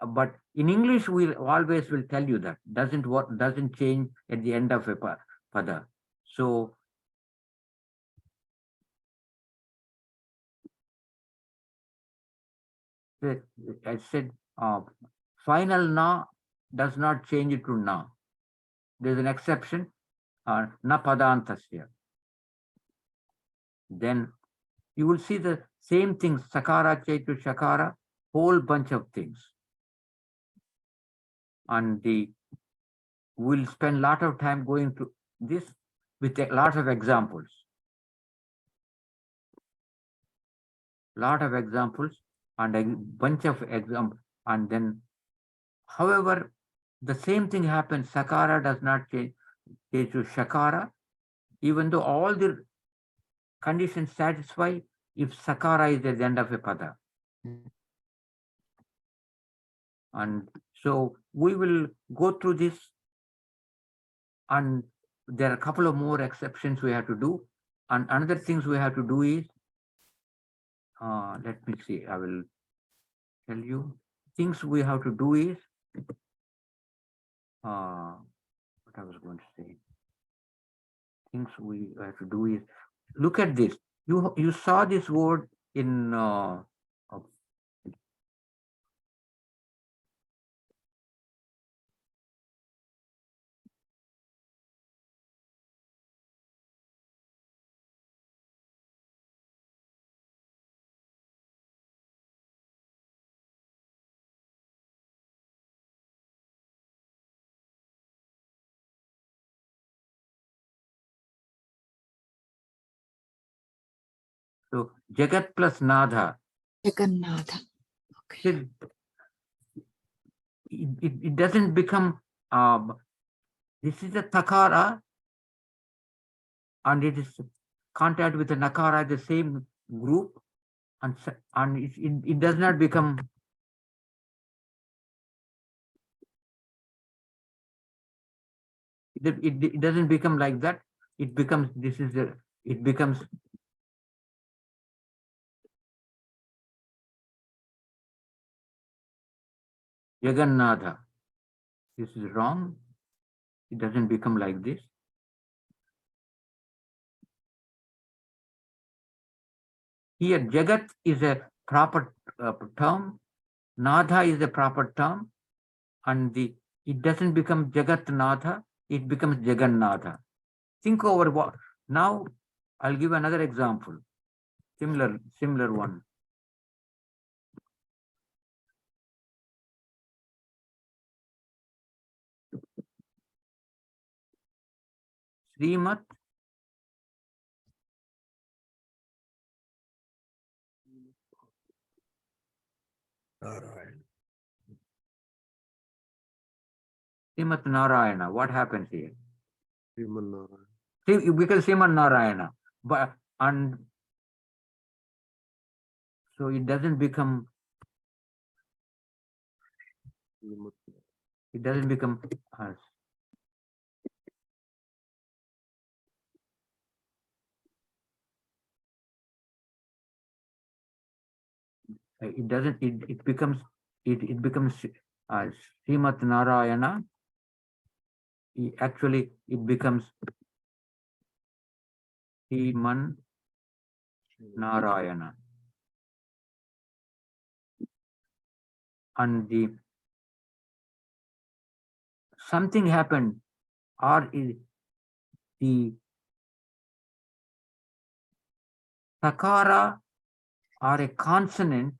But in English, we'll always will tell you that doesn't change at the end of a pada. So I said final na does not change it to na. There's an exception, na padantasya. Then you will see the same thing, sakara to shakara, whole bunch of things. And we'll spend a lot of time going to this with a lot of examples. Lot of examples and a bunch of examples. And then, however, the same thing happens. Sakara does not change to shakara, even though all the conditions satisfy if sakara is at the end of a pada. And so we will go through this, and there are a couple of more exceptions we have to do. And another things we have to do is, let me see, I will tell you. Things we have to do is, what I was going to say. Things we have to do is, look at this. You saw this word in so Jagat plus Nadha. Jagannatha. Okay. It doesn't become, this is a takara, and it is contact with the nakara, the same group, and it does not become, it doesn't become like that. It becomes, it becomes Jagannatha. This is wrong. It doesn't become like this. Here, Jagat is a proper term. Natha is a proper term. And it doesn't become Jagat Natha. It becomes Jagannatha. Think over what. Now, I'll give another example. Similar one. Srimat Alright. Srimat Narayana. What happens here? Sriman Narayan. See, because Sriman Narayana. But and so it doesn't become, it doesn't become it doesn't, it becomes Srimat Narayana. Actually, it becomes Sriman Narayana. And something happened, or is the sakara or a consonant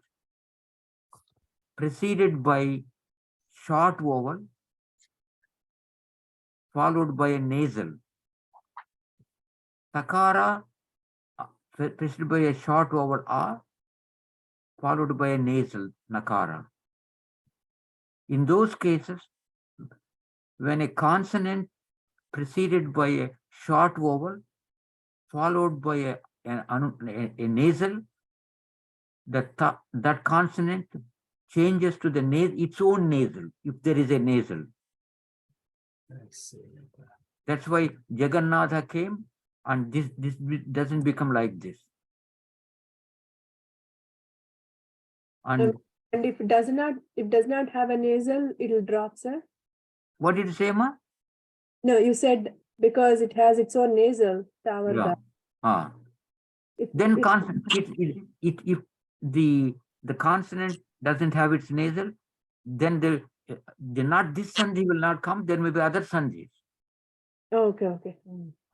preceded by short vowel followed by a nasal. Takara preceded by a short vowel A followed by a nasal nakara. In those cases, when a consonant preceded by a short vowel followed by a nasal, that consonant changes to its own nasal, if there is a nasal. I see. That's why Jagannatha came, and this doesn't become like this. And if it does not have a nasal, it will drop, sir. what did you say, Ma? No, you said because it has its own nasal. Yeah. Tavarga. Then if the consonant doesn't have its nasal, then the not this sandhi will not come. There may be other sandhis. Okay.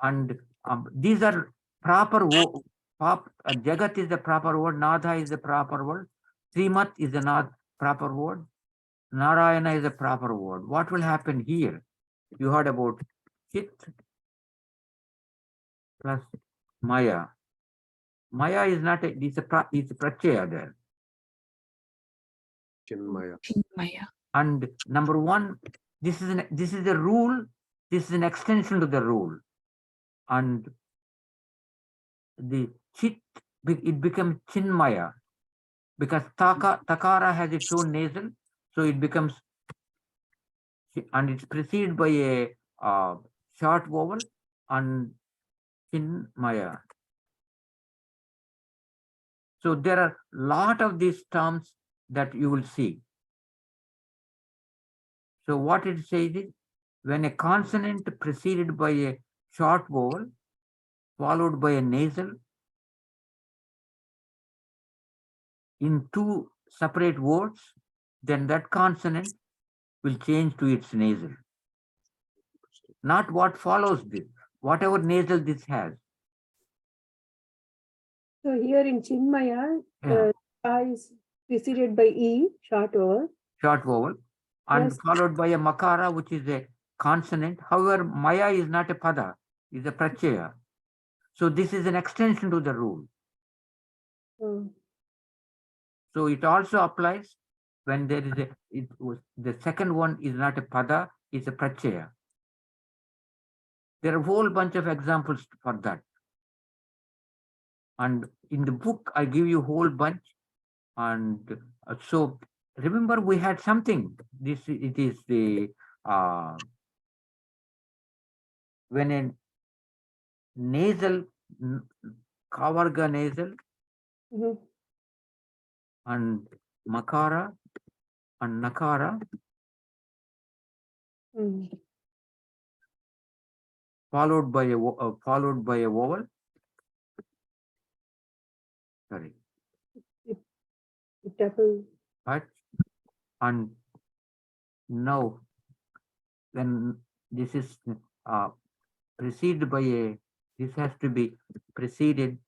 And these are proper. Jagat is the proper word. Nadha is the proper word. Srimat is the not proper word. Narayana is the proper word. What will happen here? You heard about Chit plus Maya. Maya is not it's a pratyaya there. Chinmaya. And number one, this is a rule. This is an extension to the rule. And the Chit, it becomes Chinmaya because Takara has its own nasal, so it becomes, and it's preceded by a short vowel and Chinmaya. So there are a lot of these terms that you will see. So what it says is, when a consonant preceded by a short vowel followed by a nasal in two separate words, then that consonant will change to its nasal. Not what follows this, whatever nasal this has. So here in Chinmaya, is preceded by E, short vowel. Short vowel, and Yes. followed by a makara, which is a consonant. However, maya is not a pada, is a pratyaya. So this is an extension to the rule. So it also applies when there is the second one is not a pada, it's a pratyaya. There are a whole bunch of examples for that. And in the book, I give you a whole bunch. And so remember, we had something. It is the when a nasal, kavarga nasal, and makara and nakara followed by a vowel. Sorry. But and now when this is preceded by a, this has to be preceded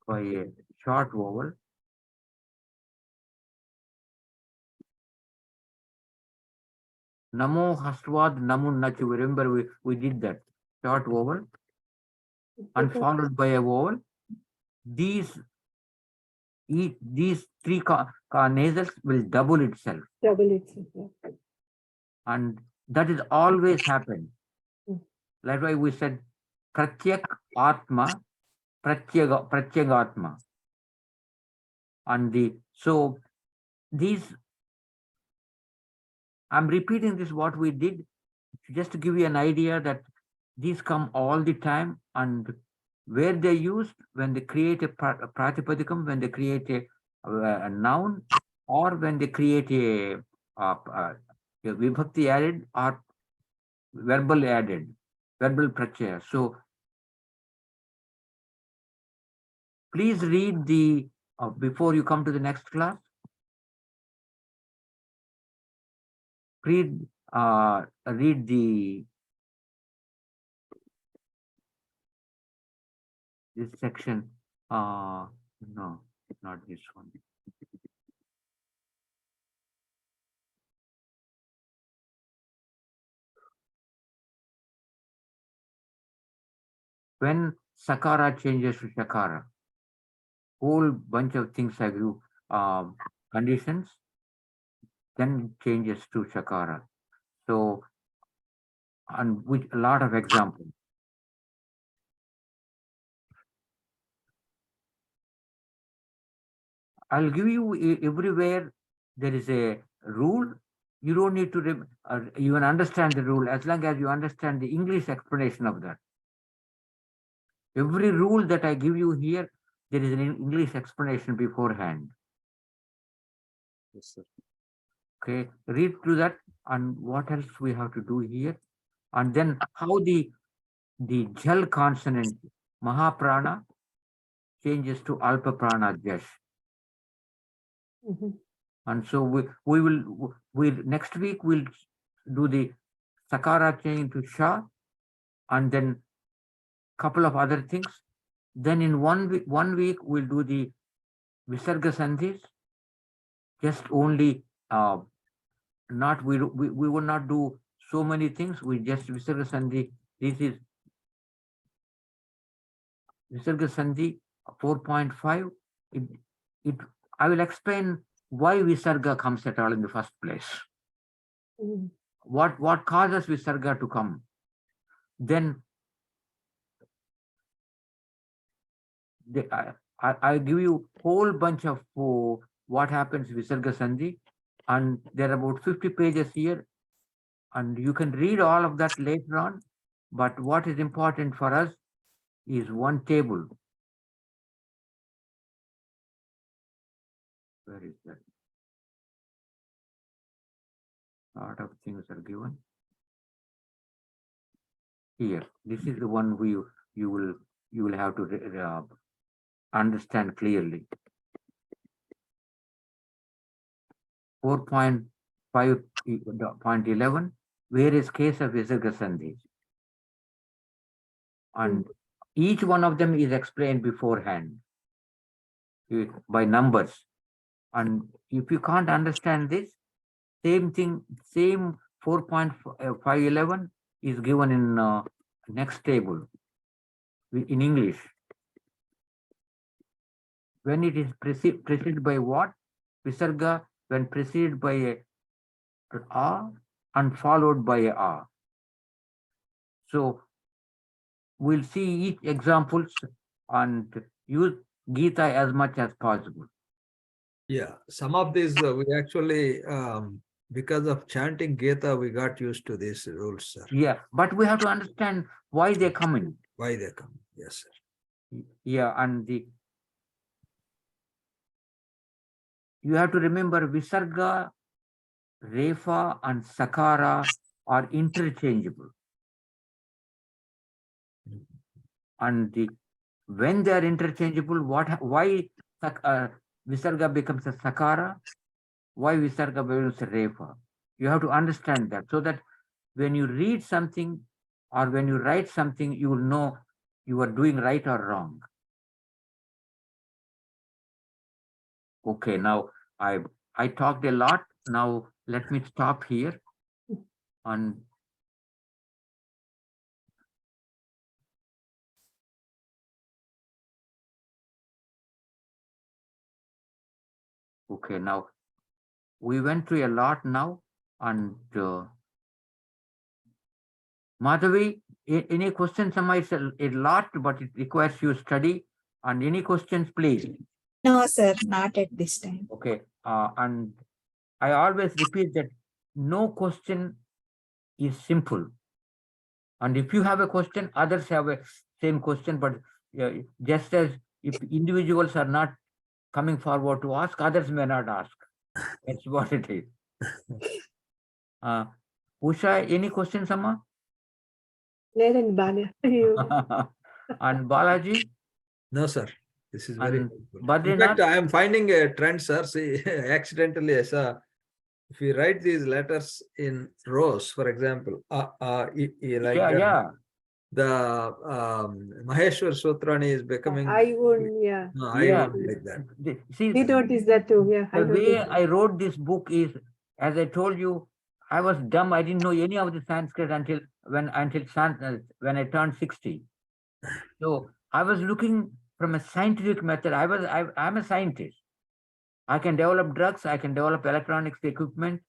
by a short vowel. Namo Hastvad Namun Nachu. Remember, we did that. Short vowel and followed by a vowel. These three nasals will double itself. And that is always happened. That's why we said Pratyak Atma, Pratyagatma. And so these, I'm repeating this what we did just to give you an idea that these come all the time, and where they're used when they create a pratipadikam, when they create a noun, or when they create a vibhakti added or verbal added, verbal pratyaya. So please read the, before you come to the next class, read this section. No, not this one. When Sakara changes to Shakara, whole bunch of things have you conditions, then changes to Shakara. So, and with a lot of examples. I'll give you everywhere there is a rule. You don't need to even understand the rule as long as you understand the English explanation of that. Every rule that I give you here, there is an English explanation beforehand. Yes, sir. Okay, read through that and what else we have to do here. And then how the Jal consonant Mahaprana changes to Alpa Prana Jash. Mhm. And so we next week we'll do the Sakara change to Sha, and then couple of other things. Then in 1 week we'll do the Visarga Sandhis. Just only not we will not do so many things. We just Visarga Sandhi. This is Visarga Sandhi 4.5. I will explain why Visarga comes at all in the first place. Mhm. What causes Visarga to come? Then I give you whole bunch of what happens Visarga Sandhi, and there are about 50 pages here, and you can read all of that later on. But what is important for us is one table. Where is that? A lot of things are given here. This is the one you will have to understand clearly. 4.5.11, various case of Visarga Sandhis. And each one of them is explained beforehand by numbers. And if you can't understand this, same thing, same 4.511 is given in next table in English. When it is preceded by what? Visarga, when preceded by a A and followed by a A. So we'll see each examples and use Gita as much as possible. Yeah, some of these we actually, because of chanting Gita, we got used to these rules, sir. Yeah, but we have to understand why they come in. Why they come? Yes, sir. Yeah, and you have to remember Visarga, Refa, and Sakara are interchangeable. And when they are interchangeable, why Visarga becomes a Sakara? Why Visarga becomes a Refa? You have to understand that, so that when you read something or when you write something, you will know you are doing right or wrong. Okay, now I talked a lot. Now let me stop here. And okay, now we went through a lot now. And Madhavi, any questions? It's a lot, but it requires you study. And any questions, please? No, sir, not at this time. Okay, and I always repeat that no question is simple. And if you have a question, others have a same question, but just as if individuals are not coming forward to ask, others may not ask. That's what it is. Usha, any questions, Amma? లేదండి బాగా And Balaji? No, sir. This is very And helpful. In Badrinath? fact, I am finding a trend, sir. See, accidentally I saw, if we write these letters in rows, for example, like Yeah, that, yeah. the Maheshwar Sutrani is becoming I won't, yeah. I Yeah. won't like that. See, He noticed that too, yeah. I the way noticed. I wrote this book is, as I told you, I was dumb. I didn't know any of the Sanskrit until when I turned 60. So I was looking from a scientific method. I'm a scientist. I can develop drugs. I can develop electronics equipment.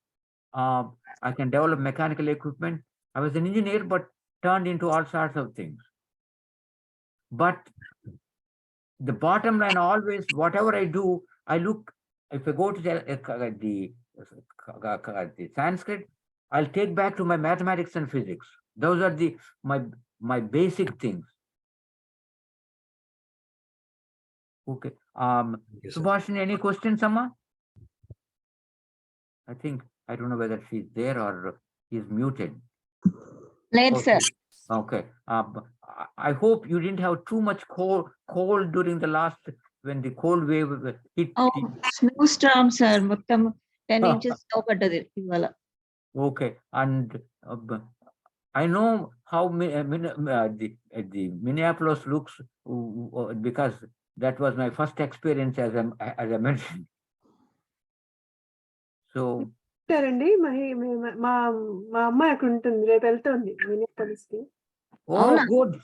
I can develop mechanical equipment. I was an engineer, but turned into all sorts of things. But the bottom line always, whatever I do, I look. If I go to the Sanskrit, I'll take back to my mathematics and physics. Those are my basic things. Okay. Thank you, sir. Subhashini, any questions, Amma? I don't know whether she's there or she's muted. Late, sir. Okay. I hope you didn't have too much cold during the last, when the cold wave hit. Oh, snowstorm, sir. Mottam 10 inches snow paddadi ivala. Okay. And I know how the Minneapolis looks, because that was my first experience, as I mentioned. So అండి మా అమ్మాయి అక్కడ ఉంటుంది, రేపు వెళ్తుంది Minneapolis కి. oh, good.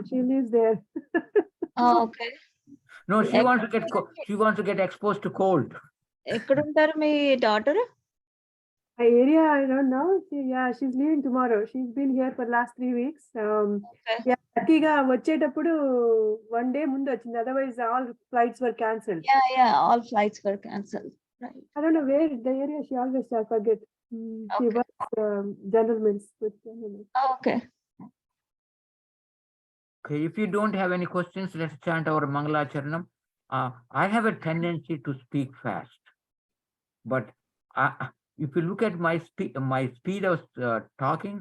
She lives there. Oh, okay. No, she wants to get exposed to cold. ఎక్కడుంటారు మీ డాటర్? ఆ area I don't know. She's leaving tomorrow. She's been here for last 3 weeks. లక్కీగా వచ్చేటప్పుడు 1 day ముందు వచ్చింది. Otherwise all flights were cancelled. Yeah, all flights were cancelled. Right. I don't know where the area she always forget. She Okay. works General Mills with General Mills. Oh, okay. Okay, if you don't have any questions, let's chant our Mangala Charanam. I have a tendency to speak fast, but if you look at my speed of talking,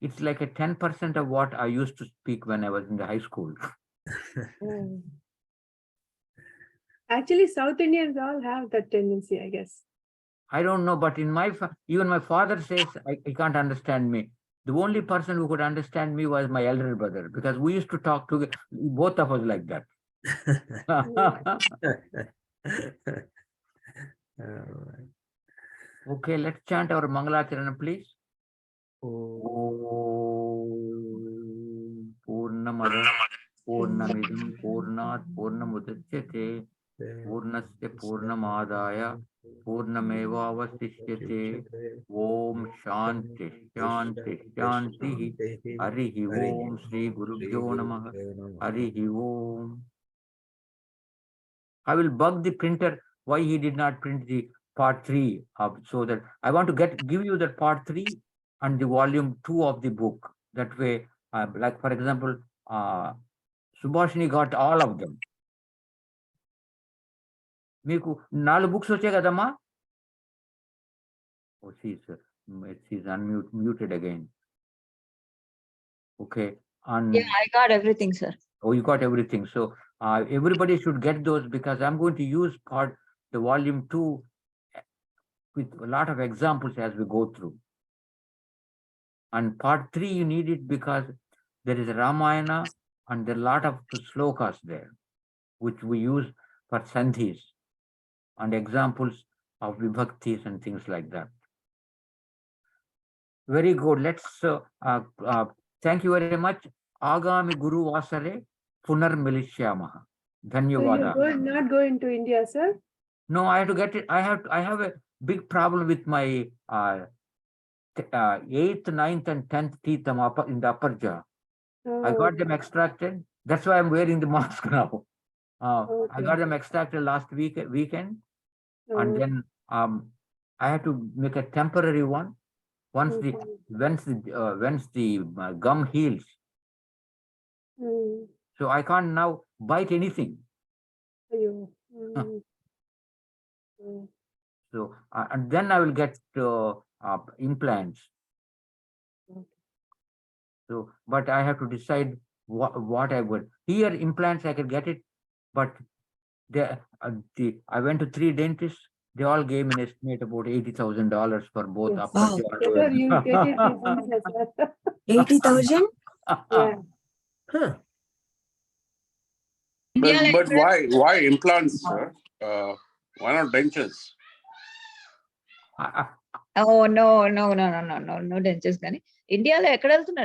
it's like a 10% of what I used to speak when I was in the high school. Actually, South Indians all have that tendency, I guess. I don't know, but in even my father says he can't understand me. The only person who could understand me was my elder brother, because we used to talk to both of us like that. Alright. Okay, let's chant our Mangala Charanam, please. Purnamada Purnamidam Purnat Purnamudachyate Purnasya Purnamadaya Purnamevavasishyate. Om Shanti Shanti Shanti. Harihi Om Shri Gurubhyo Namah. Harihi Om. I will bug the printer why he did not print the part 3 so that I want to give you that part 3 and the volume 2 of the book. That way, like for example, Subhashini got all of them. Meeku 4 books వచ్చాయి కదమ్మా? Oh, she's muted again. Okay. Yeah, I got everything, sir. Oh, you got everything. So everybody should get those, because I'm going to use the volume 2 with a lot of examples as we go through. And part 3 you need it because there is a Ramayana and there are a lot of slokas there, which we use for sandhis and examples of vibhaktis and things like that. Very good. Let's thank you very much. Agami Guru Vasare Punar Milishyamaha. So Dhanyavada. you're not going to India, sir? No, I have to get it. I have a big problem with my 8th, 9th, and 10th teeth in the upper jaw. I got them extracted. That's why I'm wearing the mask now. I got them extracted last weekend, and then I had to make a temporary one. Once the gum heals, so I can't now bite anything. So and then I will get implants. So, but I have to decide what I would. Here, implants I could get it, but I went to 3 dentists. They all gave me an estimate about $80,000 for both Yes. upper Wow. jaw. Sir, you get it business, sir. 80,000? Yeah. But why implants, sir? Why not dentures? Oh, no dentures కానీ ఇండియాలో ఎక్కడ వెళ్తున్నారు